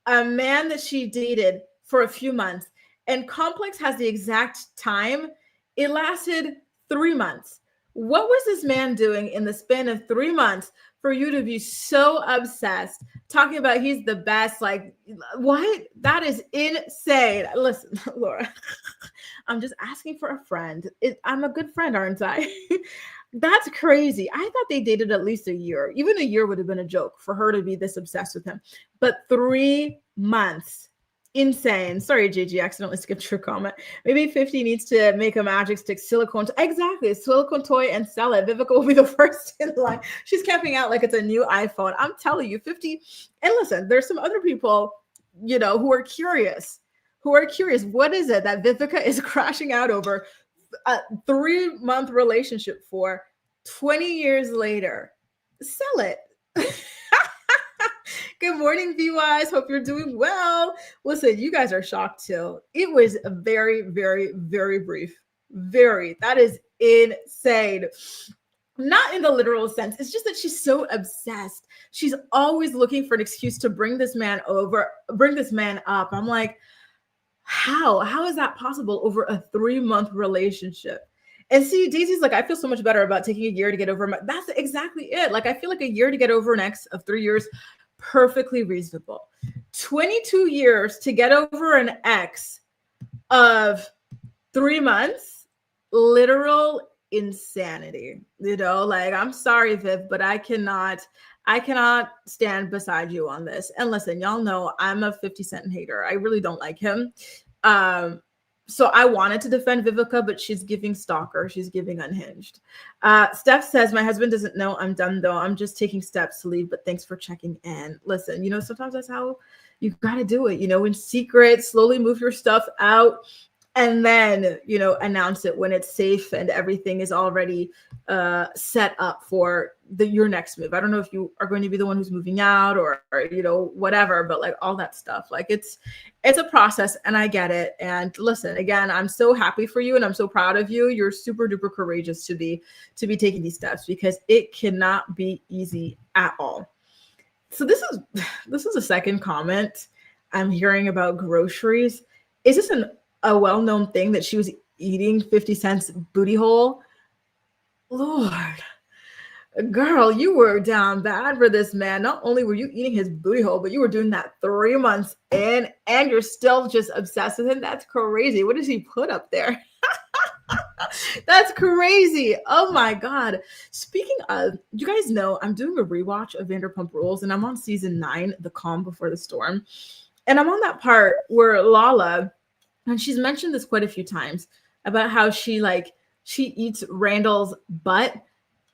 Speaker 1: a man that she dated for a few months. And Complex has the exact time. It lasted 3 months. What was this man doing in the span of 3 months for you to be so obsessed, talking about he's the best? Like, what? That is insane. Listen, Laura, I'm just asking for a friend. I'm a good friend, aren't I? That's crazy. I thought they dated at least a year. Even a year would have been a joke for her to be this obsessed with him. But 3 months. Insane. Sorry, JG, accidentally skipped your comment. Maybe 50 needs to make a magic stick silicone. Exactly. Silicone toy and sell it. Vivica will be the first in line. She's camping out like it's a new iPhone. I'm telling you, 50. And listen, there's some other people, you know, who are curious. What is it that Vivica is crashing out over a 3-month relationship for 20 years later? Sell it. Good morning, VYs. Hope you're doing well. Listen, you guys are shocked too. It was a very, very, very brief. That is insane. Not in the literal sense. It's just that she's so obsessed. She's always looking for an excuse to bring this man up. I'm like, how? How is that possible over a 3-month relationship? And see, Daisy's like, I feel so much better about taking a year to get over that's exactly it. Like, I feel like a year to get over an ex of 3 years, perfectly reasonable. 22 years to get over an ex of 3 months, literal insanity. You know, like, I'm sorry, Viv, but I cannot stand beside you on this. And listen, y'all know I'm a 50 Cent hater. I really don't like him. So I wanted to defend Vivica, but she's giving stalker. She's giving unhinged. Steph says, my husband doesn't know I'm done though. I'm just taking steps to leave, but thanks for checking in. Listen, you know, sometimes that's how you got to do it, you know, in secret, slowly move your stuff out, and then, you know, announce it when it's safe and everything is already set up for your next move. I don't know if you are going to be the one who's moving out or, you know, whatever, but like all that stuff, like it's a process, and I get it. And listen, again, I'm so happy for you and I'm so proud of you. You're super duper courageous to be taking these steps, because it cannot be easy at all. So this is a second comment I'm hearing about groceries. Is this a well-known thing that she was eating 50 Cent's booty hole? Lord, girl, you were down bad for this man. Not only were you eating his booty hole, but you were doing that 3 months in, and you're still just obsessed with him. That's crazy. What does he put up there? That's crazy. Oh my God. Speaking of, you guys know I'm doing a rewatch of Vanderpump Rules, and I'm on season 9, The Calm Before the Storm. And I'm on that part where Lala, and she's mentioned this quite a few times, about how she eats Randall's butt.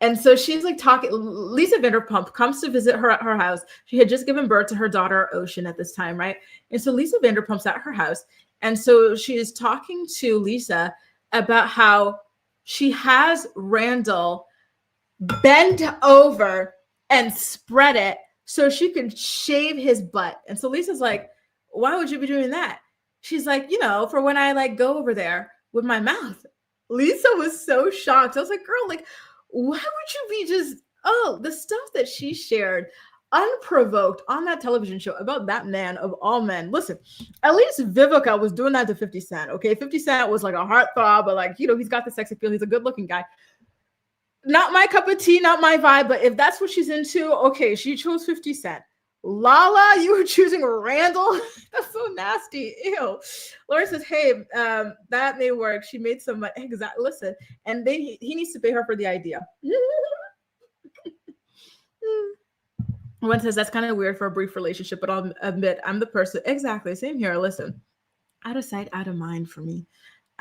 Speaker 1: And so she's like talking, Lisa Vanderpump comes to visit her at her house. She had just given birth to her daughter, Ocean, at this time, right? And so Lisa Vanderpump's at her house. And so she is talking to Lisa about how she has Randall bend over and spread it so she could shave his butt. And so Lisa's like, why would you be doing that? She's like, you know, for when I like go over there with my mouth. Lisa was so shocked. I was like, girl, like, why would you be just, the stuff that she shared unprovoked on that television show about that man of all men. Listen, at least Vivica was doing that to 50 Cent, okay? 50 Cent was like a heartthrob, but like, you know, he's got the sex appeal. He's a good looking guy. Not my cup of tea, not my vibe, but if that's what she's into, okay, she chose 50 Cent. Lala, you were choosing Randall? That's so nasty. Ew. Laura says, hey, that may work. She made some money. Exactly. Listen, and he needs to pay her for the idea. One says, that's kind of weird for a brief relationship, but I'll admit I'm the person. Exactly. Same here. Listen, out of sight, out of mind for me.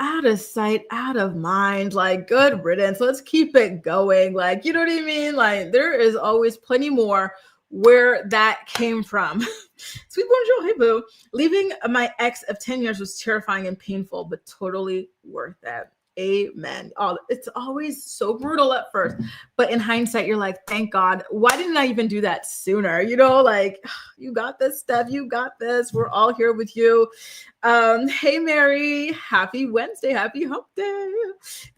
Speaker 1: Out of sight, out of mind. Like, good riddance. Let's keep it going. Like, you know what I mean? Like, there is always plenty more where that came from. Sweet bonjour, hey boo. Leaving my ex of 10 years was terrifying and painful, but totally worth it. Amen. Oh, it's always so brutal at first, but in hindsight, you're like, thank God. Why didn't I even do that sooner? You know, like, you got this, Steph. You got this. We're all here with you. Hey, Mary. Happy Wednesday. Happy hump day.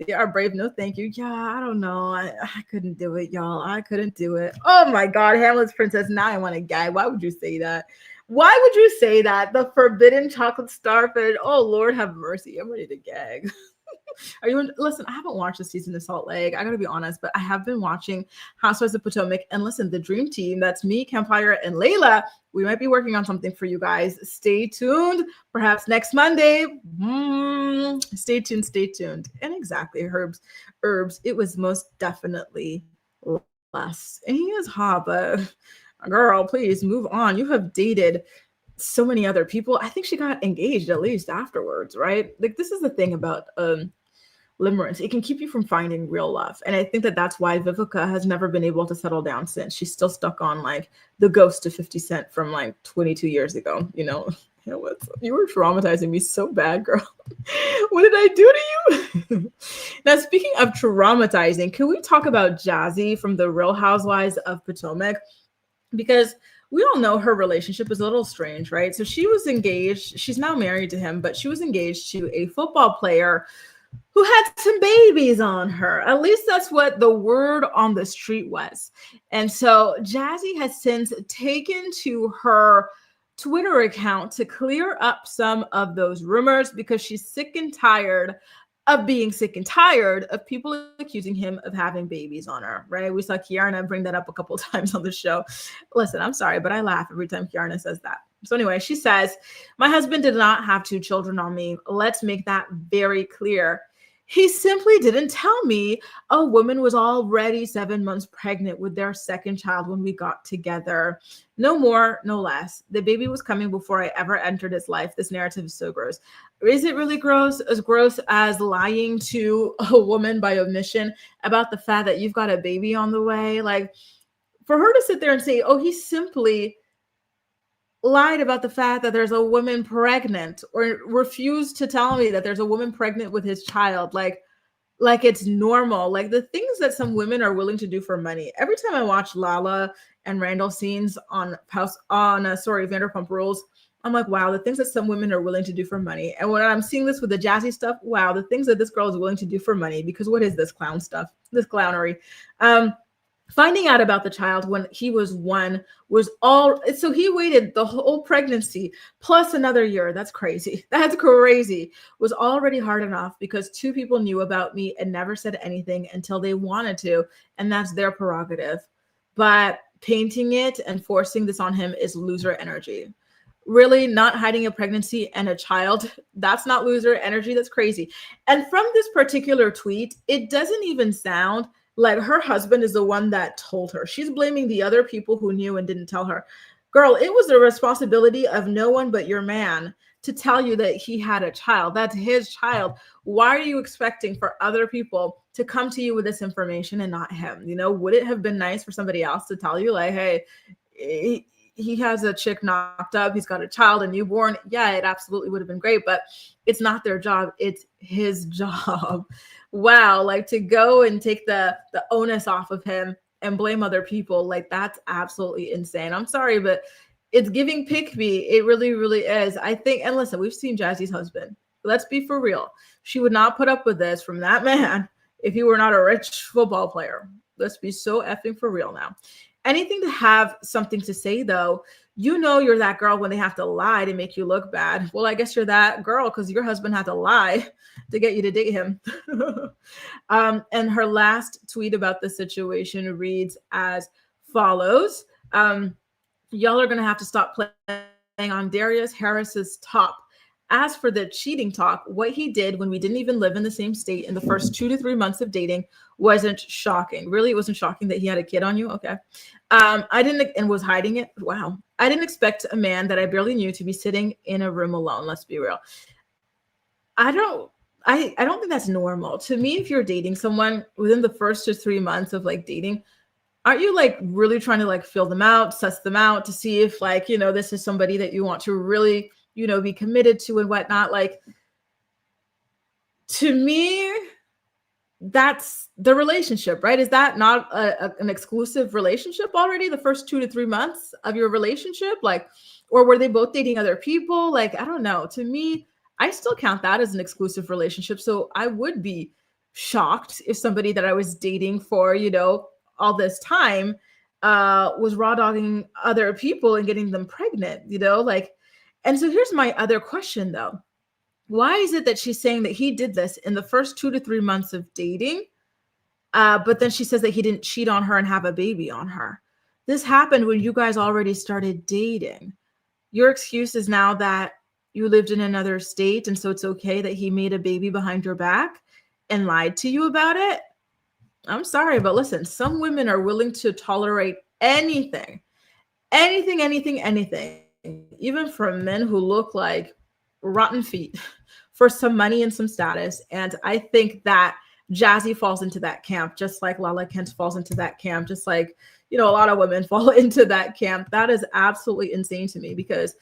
Speaker 1: They are brave. No, thank you. Yeah, I don't know. I couldn't do it, y'all. I couldn't do it. Oh, my God. Hamlet's princess. Now I want to gag. Why would you say that? Why would you say that? The forbidden chocolate starfish. Oh, Lord, have mercy. I'm ready to gag. Listen, I haven't watched the season of Salt Lake. I gotta be honest, but I have been watching Housewives of Potomac. And listen, the dream team, that's me, Campfire, and Layla. We might be working on something for you guys. Stay tuned. Perhaps next Monday. Stay tuned, stay tuned. And exactly, herbs. It was most definitely less. And he is hot, but girl, please move on. You have dated so many other people. I think she got engaged at least afterwards, right? Like, this is the thing about limerence. It can keep you from finding real love. And I think that that's why Vivica has never been able to settle down since. She's still stuck on like the ghost of 50 Cent from like 22 years ago. You know what? You were traumatizing me so bad, girl. What did I do to you? Now, speaking of traumatizing, can we talk about Jazzy from the Real Housewives of Potomac? Because we all know her relationship is a little strange, right? So she was engaged. She's now married to him, but she was engaged to a football player who had some babies on her. At least that's what the word on the street was. And so Jazzy has since taken to her Twitter account to clear up some of those rumors, because she's sick and tired of being sick and tired of people accusing him of having babies on her, right? We saw Kiarna bring that up a couple of times on the show. Listen, I'm sorry, but I laugh every time Kiarna says that. So anyway, she says, my husband did not have 2 children on me. Let's make that very clear. He simply didn't tell me a woman was already 7 months pregnant with their second child when we got together. No more, no less. The baby was coming before I ever entered his life. This narrative is so gross. Is it really gross? As gross as lying to a woman by omission about the fact that you've got a baby on the way? Like, for her to sit there and say, oh, he simply lied about the fact that there's a woman pregnant, or refused to tell me that there's a woman pregnant with his child, like it's normal, like the things that some women are willing to do for money. Every time I watch Lala and Randall scenes on Vanderpump Rules, I'm like, wow, the things that some women are willing to do for money. And when I'm seeing this with the jazzy stuff, wow, the things that this girl is willing to do for money, because what is this clown stuff, this clownery? Finding out about the child when he was 1 was all, so he waited the whole pregnancy plus another year. That's crazy. That's crazy. Was already hard enough because 2 people knew about me and never said anything until they wanted to, and that's their prerogative. But painting it and forcing this on him is loser energy. Really, not hiding a pregnancy and a child, that's not loser energy. That's crazy. And from this particular tweet, it doesn't even sound like her husband is the one that told her. She's blaming the other people who knew and didn't tell her. Girl, it was the responsibility of no one but your man to tell you that he had a child. That's his child. Why are you expecting for other people to come to you with this information and not him? You know, would it have been nice for somebody else to tell you, like, hey, he has a chick knocked up, he's got a child, a newborn? Yeah, it absolutely would have been great, but it's not their job. It's his job. Wow, like to go and take the onus off of him and blame other people, like that's absolutely insane. I'm sorry, but it's giving pick me. It really, really is. I think, and listen, we've seen Jazzy's husband. Let's be for real. She would not put up with this from that man if he were not a rich football player. Let's be so effing for real now. Anything to have something to say, though. You know you're that girl when they have to lie to make you look bad. Well, I guess you're that girl because your husband had to lie to get you to date him. And her last tweet about the situation reads as follows. Y'all are going to have to stop playing on Darius Harris's top. As for the cheating talk, what he did when we didn't even live in the same state in the first 2 to 3 months of dating wasn't shocking. Really, it wasn't shocking that he had a kid on you? Okay. I didn't, and was hiding it? Wow. I didn't expect a man that I barely knew to be sitting in a room alone. Let's be real. I don't think that's normal. To me, if you're dating someone within the first 2 to 3 months of like dating, aren't you like really trying to like feel them out, suss them out to see if like, you know, this is somebody that you want to really, you know, be committed to and whatnot? Like, to me, that's the relationship, right? Is that not an exclusive relationship already? The first 2 to 3 months of your relationship, like, or were they both dating other people? Like, I don't know. To me, I still count that as an exclusive relationship. So I would be shocked if somebody that I was dating for, you know, all this time was raw dogging other people and getting them pregnant, you know, like. And so here's my other question, though. Why is it that she's saying that he did this in the first 2 to 3 months of dating, but then she says that he didn't cheat on her and have a baby on her? This happened when you guys already started dating. Your excuse is now that you lived in another state, and so it's okay that he made a baby behind your back and lied to you about it? I'm sorry, but listen, some women are willing to tolerate anything, even from men who look like rotten feet, for some money and some status. And I think that Jazzy falls into that camp, just like Lala Kent falls into that camp, just like, you know, a lot of women fall into that camp. That is absolutely insane to me, because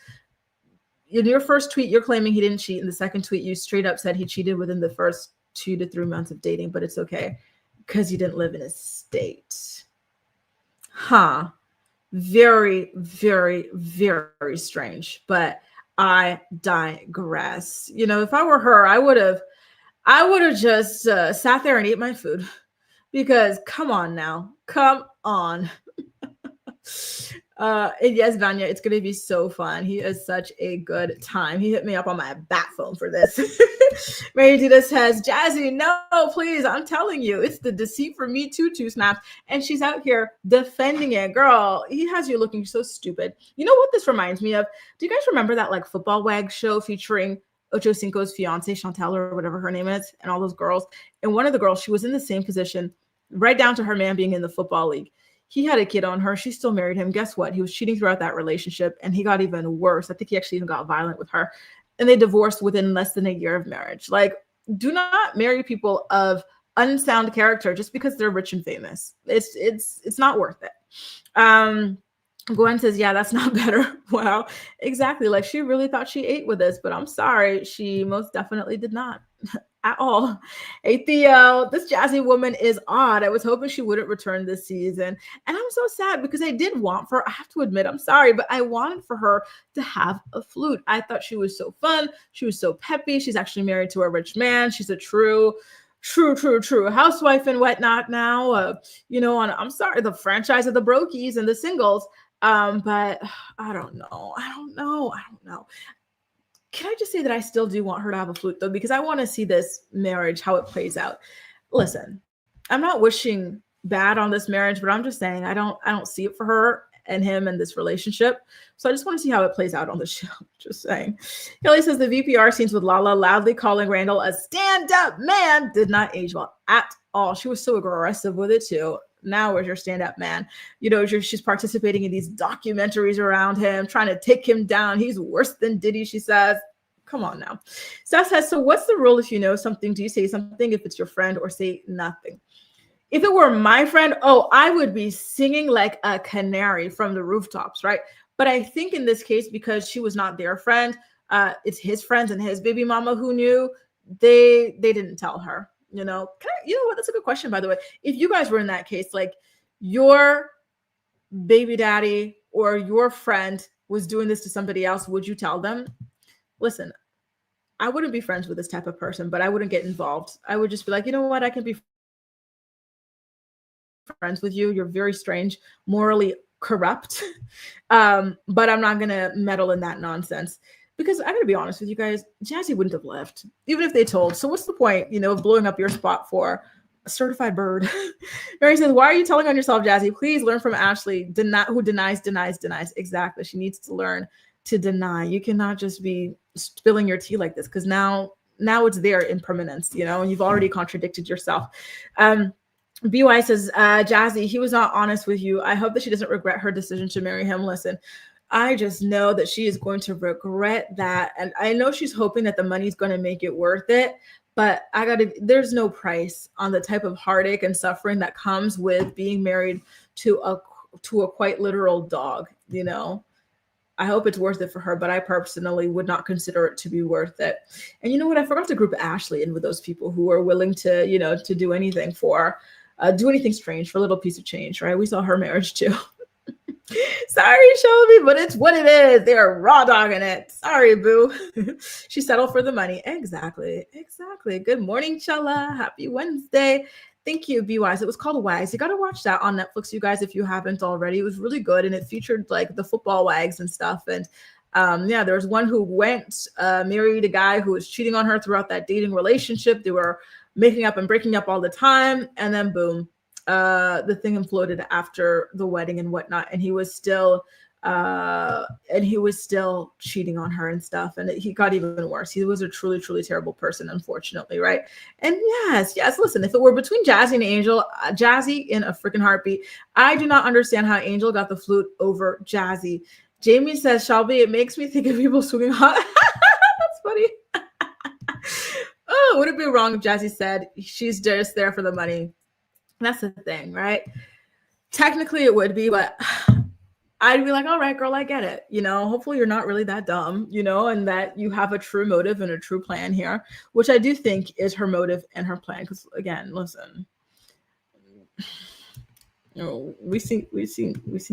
Speaker 1: in your first tweet, you're claiming he didn't cheat. In the second tweet, you straight up said he cheated within the first 2 to 3 months of dating, but it's okay because you didn't live in a state. Huh. Very, very, very strange. But I digress. You know, if I were her, I would have just sat there and ate my food, because come on now, come on. And yes, Vanya, it's going to be so fun. He is such a good time. He hit me up on my bat phone for this. Mary Dita says, Jazzy, no, please. I'm telling you, it's the deceit for me too snaps. And she's out here defending it. Girl, he has you looking so stupid. You know what this reminds me of? Do you guys remember that like football wag show featuring Ocho Cinco's fiance, Chantel, or whatever her name is, and all those girls. And one of the girls, she was in the same position, right down to her man being in the football league. He had a kid on her. She still married him. Guess what? He was cheating throughout that relationship, and he got even worse. I think he actually even got violent with her. And they divorced within less than a year of marriage. Like, do not marry people of unsound character just because they're rich and famous. It's not worth it. Gwen says, yeah, that's not better. Wow, exactly. Like, she really thought she ate with this, but I'm sorry, she most definitely did not. At all. Hey, Theo, this Jazzy woman is odd. I was hoping she wouldn't return this season. And I'm so sad because I did want for, I have to admit, I'm sorry, but I wanted for her to have a flute. I thought she was so fun. She was so peppy. She's actually married to a rich man. She's a true housewife and whatnot now. I'm sorry, the franchise of the Brokies and the singles. But I don't know. Can I just say that I still do want her to have a flute, though, because I want to see this marriage, how it plays out. Listen, I'm not wishing bad on this marriage, but I'm just saying I don't see it for her and him and this relationship. So I just want to see how it plays out on the show. Just saying. Kelly says the VPR scenes with Lala loudly calling Randall a stand-up man did not age well at all. She was so aggressive with it, too. Now where's your stand-up man? She's participating in these documentaries around him, trying to take him down. He's worse than Diddy, she says. Come on now. Seth says, so what's the rule if you know something? Do you say something if it's your friend or say nothing? If it were my friend, I would be singing like a canary from the rooftops, right? But I think in this case, because she was not their friend, it's his friends and his baby mama who knew, they didn't tell her. You know what? That's a good question, by the way. If you guys were in that case, like your baby daddy or your friend was doing this to somebody else, would you tell them? Listen, I wouldn't be friends with this type of person, but I wouldn't get involved. I would just be like, you know what? I can be friends with you. You're very strange, morally corrupt. But I'm not going to meddle in that nonsense. Because I gotta be honest with you guys, Jazzy wouldn't have left, even if they told. So what's the point, of blowing up your spot for a certified bird? Mary says, why are you telling on yourself, Jazzy? Please learn from Ashley, who denies. Exactly. She needs to learn to deny. You cannot just be spilling your tea like this, because now it's there in permanence, and you've already contradicted yourself. BY says, Jazzy, he was not honest with you. I hope that she doesn't regret her decision to marry him. Listen, I just know that she is going to regret that. And I know she's hoping that the money's going to make it worth it. But there's no price on the type of heartache and suffering that comes with being married to a quite literal dog, I hope it's worth it for her, but I personally would not consider it to be worth it. And you know what? I forgot to group Ashley in with those people who are willing to, to do anything do anything strange for a little piece of change, right? We saw her marriage too. Sorry, Shelby, but it's what it is. They're raw dogging it. Sorry, boo. She settled for the money. Exactly. Good morning, Chella. Happy Wednesday. Thank you, Be Wise. It was called Wags. You got to watch that on Netflix, you guys, if you haven't already. It was really good, and it featured like the football wags and stuff. And there was one who married a guy who was cheating on her throughout that dating relationship. They were making up and breaking up all the time, and then boom. The thing imploded after the wedding and whatnot, and he was still cheating on her and stuff, and he got even worse. He was a truly, truly terrible person, unfortunately, right? And yes, listen, if it were between Jazzy and Angel, Jazzy in a freaking heartbeat. I do not understand how Angel got the flute over Jazzy. Jamie says, Shelby, it makes me think of people swinging hot. That's funny. Would it be wrong if Jazzy said she's just there for the money? That's the thing, right? Technically it would be, but I'd be like, all right, girl, I get it. Hopefully you're not really that dumb, and that you have a true motive and a true plan here, which I do think is her motive and her plan. Because again, listen, we've seen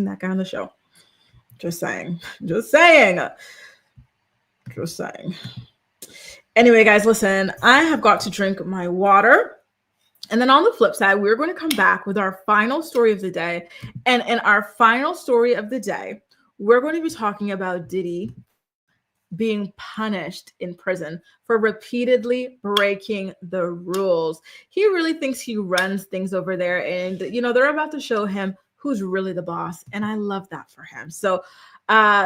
Speaker 1: that guy on the show. Just saying. Anyway, guys, listen, I have got to drink my water. And then on the flip side, we're going to come back with our final story of the day. And in our final story of the day, we're going to be talking about Diddy being punished in prison for repeatedly breaking the rules. He really thinks he runs things over there. And, they're about to show him who's really the boss. And I love that for him. So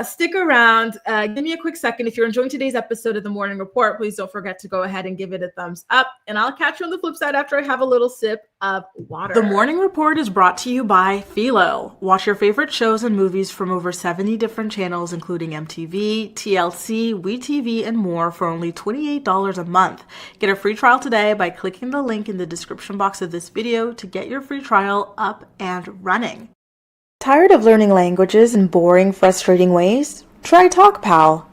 Speaker 1: Stick around. Give me a quick second. If you're enjoying today's episode of The Morning Report, please don't forget to go ahead and give it a thumbs up. And I'll catch you on the flip side after I have a little sip of water.
Speaker 3: The Morning Report is brought to you by Philo. Watch your favorite shows and movies from over 70 different channels, including MTV, TLC, WeTV, and more for only $28 a month. Get a free trial today by clicking the link in the description box of this video to get your free trial up and running. Tired of learning languages in boring, frustrating ways? Try TalkPal.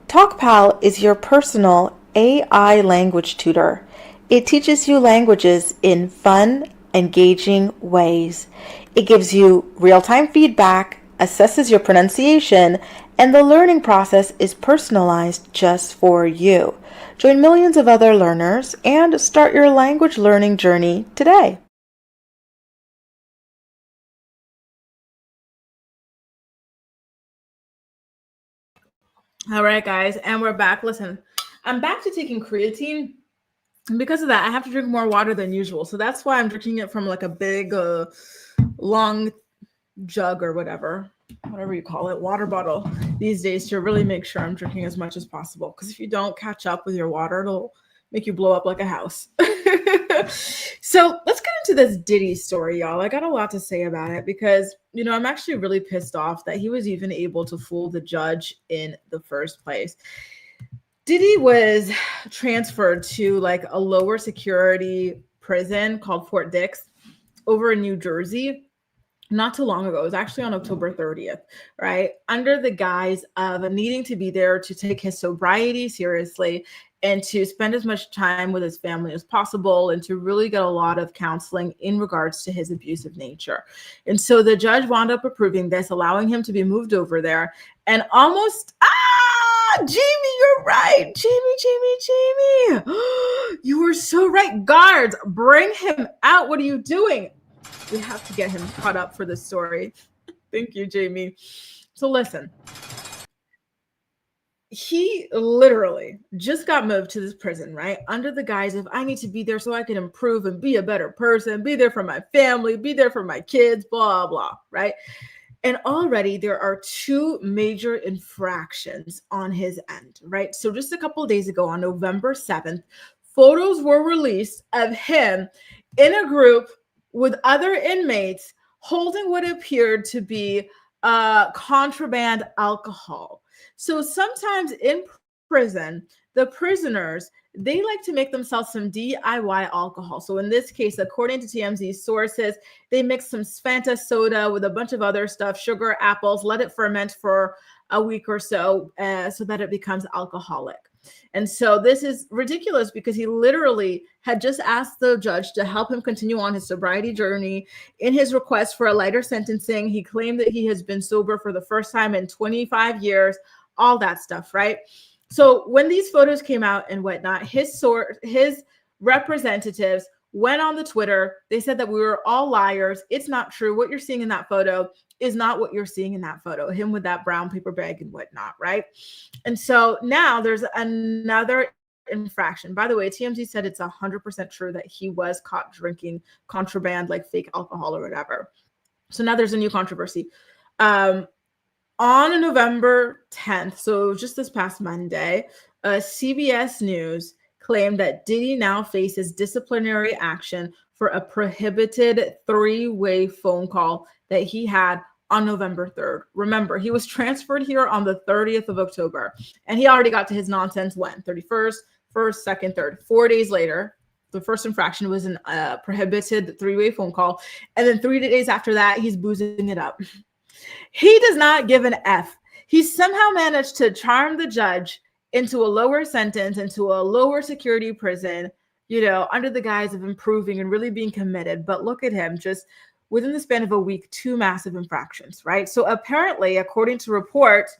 Speaker 3: TalkPal is your personal AI language tutor. It teaches you languages in fun, engaging ways. It gives you real-time feedback, assesses your pronunciation, and the learning process is personalized just for you. Join millions of other learners and start your language learning journey today.
Speaker 1: All right, guys, and we're back. Listen, I'm back to taking creatine. And because of that, I have to drink more water than usual. So that's why I'm drinking it from like a big, long jug or whatever you call it, water bottle these days to really make sure I'm drinking as much as possible. Because if you don't catch up with your water, it'll make you blow up like a house. So let's get into this Diddy story, y'all. I got a lot to say about it because, I'm actually really pissed off that he was even able to fool the judge in the first place. Diddy was transferred to like a lower security prison called Fort Dix over in New Jersey not too long ago. It was actually on October 30th, right? Under the guise of needing to be there to take his sobriety seriously and to spend as much time with his family as possible and to really get a lot of counseling in regards to his abusive nature. And so the judge wound up approving this, allowing him to be moved over there and almost, Jamie, you're right. Jamie. You were so right. Guards, bring him out. What are you doing? We have to get him caught up for this story. Thank you, Jamie. So listen, he literally just got moved to this prison, right? Under the guise of, I need to be there so I can improve and be a better person, be there for my family, be there for my kids, blah, blah, right? And already there are 2 major infractions on his end, right? So just a couple of days ago on November 7th, photos were released of him in a group with other inmates holding what appeared to be contraband alcohol. So sometimes in prison, the prisoners, they like to make themselves some DIY alcohol. So in this case, according to TMZ sources, they mix some Fanta soda with a bunch of other stuff, sugar, apples, let it ferment for a week or so that it becomes alcoholic. And so this is ridiculous because he literally had just asked the judge to help him continue on his sobriety journey. In his request for a lighter sentencing, he claimed that he has been sober for the first time in 25 years, all that stuff, right? So when these photos came out and whatnot, his representatives went on the Twitter. They said that we were all liars. It's not true. What you're seeing in that photo is not what you're seeing in that photo, him with that brown paper bag and whatnot, right? And so now there's another infraction. By the way, TMZ said it's 100% true that he was caught drinking contraband, like fake alcohol or whatever. So now there's a new controversy. On November 10th, so just this past Monday, CBS News claimed that Diddy now faces disciplinary action for a prohibited 3-way phone call that he had on November 3rd. Remember, he was transferred here on the 30th of October, and he already got to his nonsense when? 31st, 1st, 2nd, 3rd. 4 days later, the first infraction was a prohibited 3-way phone call, and then 3 days after that, he's boozing it up. He does not give an F. He somehow managed to charm the judge into a lower sentence, into a lower security prison, under the guise of improving and really being committed. But look at him, just within the span of a week, 2 massive infractions, right? So apparently, according to reports,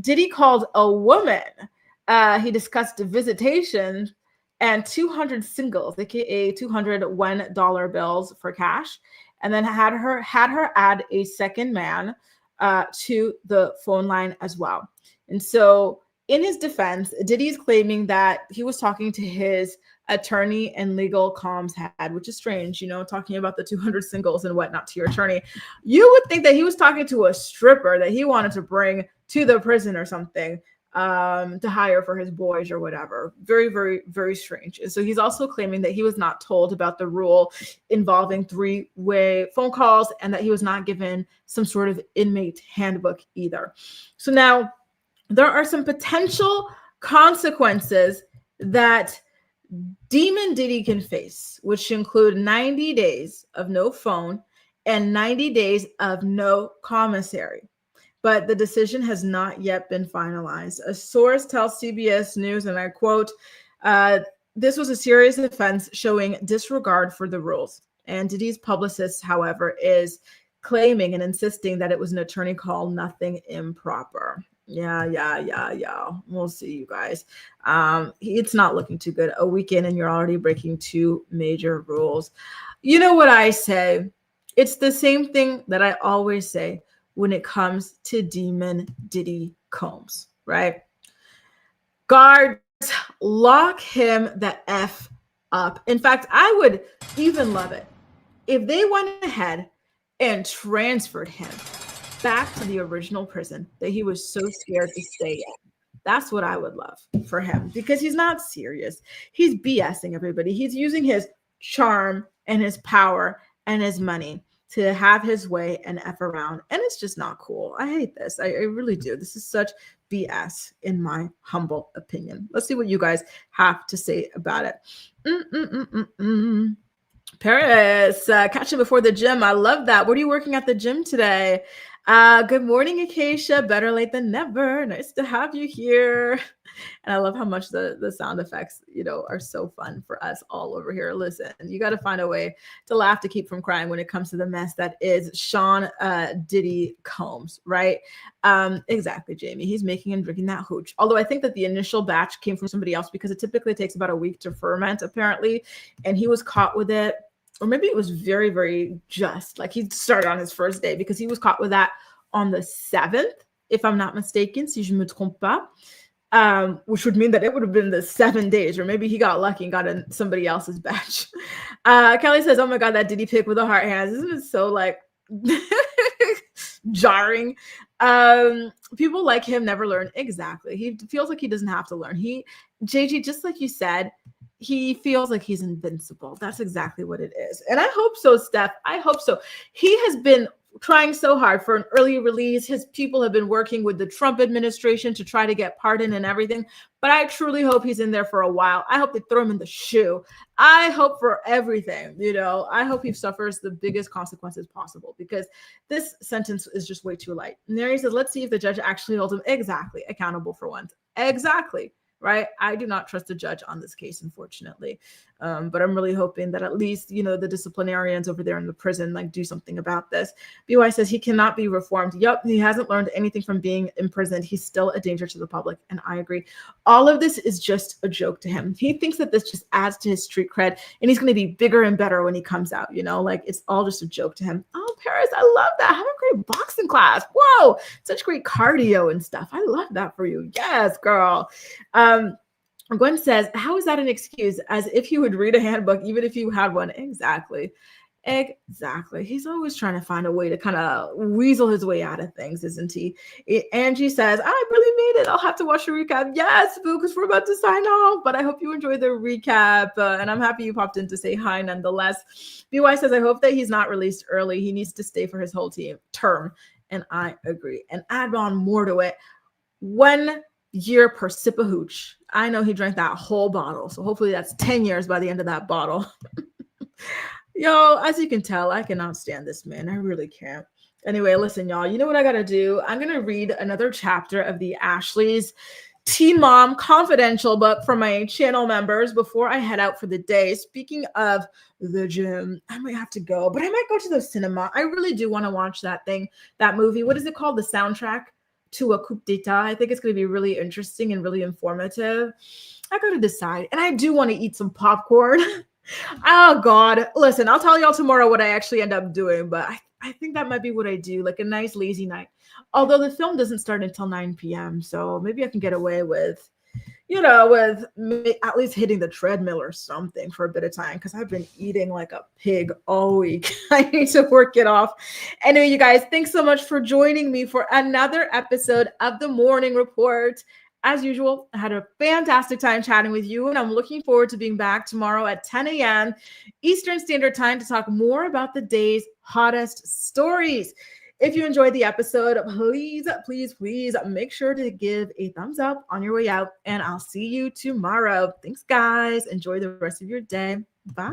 Speaker 1: Diddy called a woman. He discussed visitation and 200 singles, aka $201 bills for cash, and then had her add a second man to the phone line as well. And so in his defense, Diddy's claiming that he was talking to his attorney and legal comms had, which is strange, talking about the 200 singles and whatnot to your attorney. You would think that he was talking to a stripper that he wanted to bring to the prison or something, to hire for his boys or whatever. Very, very, very strange. And so he's also claiming that he was not told about the rule involving three-way phone calls and that he was not given some sort of inmate handbook either. So now there are some potential consequences that Demon Diddy can face, which include 90 days of no phone and 90 days of no commissary. But the decision has not yet been finalized. A source tells CBS News, and I quote, this was a serious offense showing disregard for the rules. And Diddy's publicist, however, is claiming and insisting that it was an attorney call, nothing improper. Yeah. We'll see, you guys. It's not looking too good. A weekend and you're already breaking two major rules. You know what I say? It's the same thing that I always say when it comes to Demon Diddy Combs, right? Guards, lock him the F up. In fact, I would even love it if they went ahead and transferred him back to the original prison that he was so scared to stay in. That's what I would love for him, because he's not serious. He's BSing everybody. He's using his charm and his power and his money to have his way and F around. And it's just not cool. I hate this. I really do. This is such BS in my humble opinion. Let's see what you guys have to say about it. Paris, catch him before the gym. I love that. What are you working at the gym today? Good morning, Acacia. Better late than never. Nice to have you here. And I love how much the sound effects, are so fun for us all over here. Listen, you got to find a way to laugh to keep from crying when it comes to the mess that is Sean Diddy Combs, right? Exactly, Jamie. He's making and drinking that hooch. Although I think that the initial batch came from somebody else, because it typically takes about a week to ferment, apparently. And he was caught with it. Or maybe it was very, very just. Like, he started on his first day, because he was caught with that on the 7th, if I'm not mistaken, si je me trompe pas. Which would mean that it would have been the 7 days, or maybe he got lucky and got in somebody else's batch. Kelly says, oh my God, that Diddy pick with the heart hands. Isn't it so jarring? People like him never learn. Exactly. He feels like he doesn't have to learn. JG, just like you said, he feels like he's invincible. That's exactly what it is. And I hope so, Steph. I hope so. He has been trying so hard for an early release. His people have been working with the Trump administration to try to get pardon and everything. But I truly hope he's in there for a while. I hope they throw him in the shoe. I hope for everything, I hope he suffers the biggest consequences possible, because this sentence is just way too light. And there he says, let's see if the judge actually holds him accountable for once. Exactly. Right? I do not trust a judge on this case, unfortunately. But I'm really hoping that at least, the disciplinarians over there in the prison, do something about this. BY says he cannot be reformed. Yep, he hasn't learned anything from being imprisoned. He's still a danger to the public. And I agree. All of this is just a joke to him. He thinks that this just adds to his street cred, and he's going to be bigger and better when he comes out, it's all just a joke to him. Oh, Paris, I love that. Have a great boxing class. Whoa, such great cardio and stuff. I love that for you. Yes, girl. Gwen says, how is that an excuse? As if you would read a handbook, even if you had one. Exactly. He's always trying to find a way to kind of weasel his way out of things, isn't he? Angie says, I really made it. I'll have to watch the recap. Yes, boo, because we're about to sign off. But I hope you enjoyed the recap. And I'm happy you popped in to say hi nonetheless. BY says, I hope that he's not released early. He needs to stay for his whole term. And I agree. And add on more to it. 1 year per sip of hooch. I know he drank that whole bottle. So hopefully that's 10 years by the end of that bottle. Yo, as you can tell, I cannot stand this man. I really can't. Anyway, listen, y'all, you know what I got to do? I'm going to read another chapter of the Ashley's Teen Mom Confidential book for my channel members before I head out for the day. Speaking of the gym, I might have to go, but I might go to the cinema. I really do want to watch that movie. What is it called? The soundtrack to a coup d'etat. I think it's going to be really interesting and really informative. I got to decide. And I do want to eat some popcorn. Oh, God. Listen, I'll tell y'all tomorrow what I actually end up doing, but I I think that might be what I do, like a nice lazy night. Although the film doesn't start until 9 p.m., so maybe I can get away with, with at least hitting the treadmill or something for a bit of time, because I've been eating like a pig all week. I need to work it off. Anyway, you guys, thanks so much for joining me for another episode of the Morning Report. As usual, I had a fantastic time chatting with you, and I'm looking forward to being back tomorrow at 10 a.m. Eastern Standard Time to talk more about the day's hottest stories. If you enjoyed the episode, please make sure to give a thumbs up on your way out, and I'll see you tomorrow. Thanks, guys. Enjoy the rest of your day. Bye.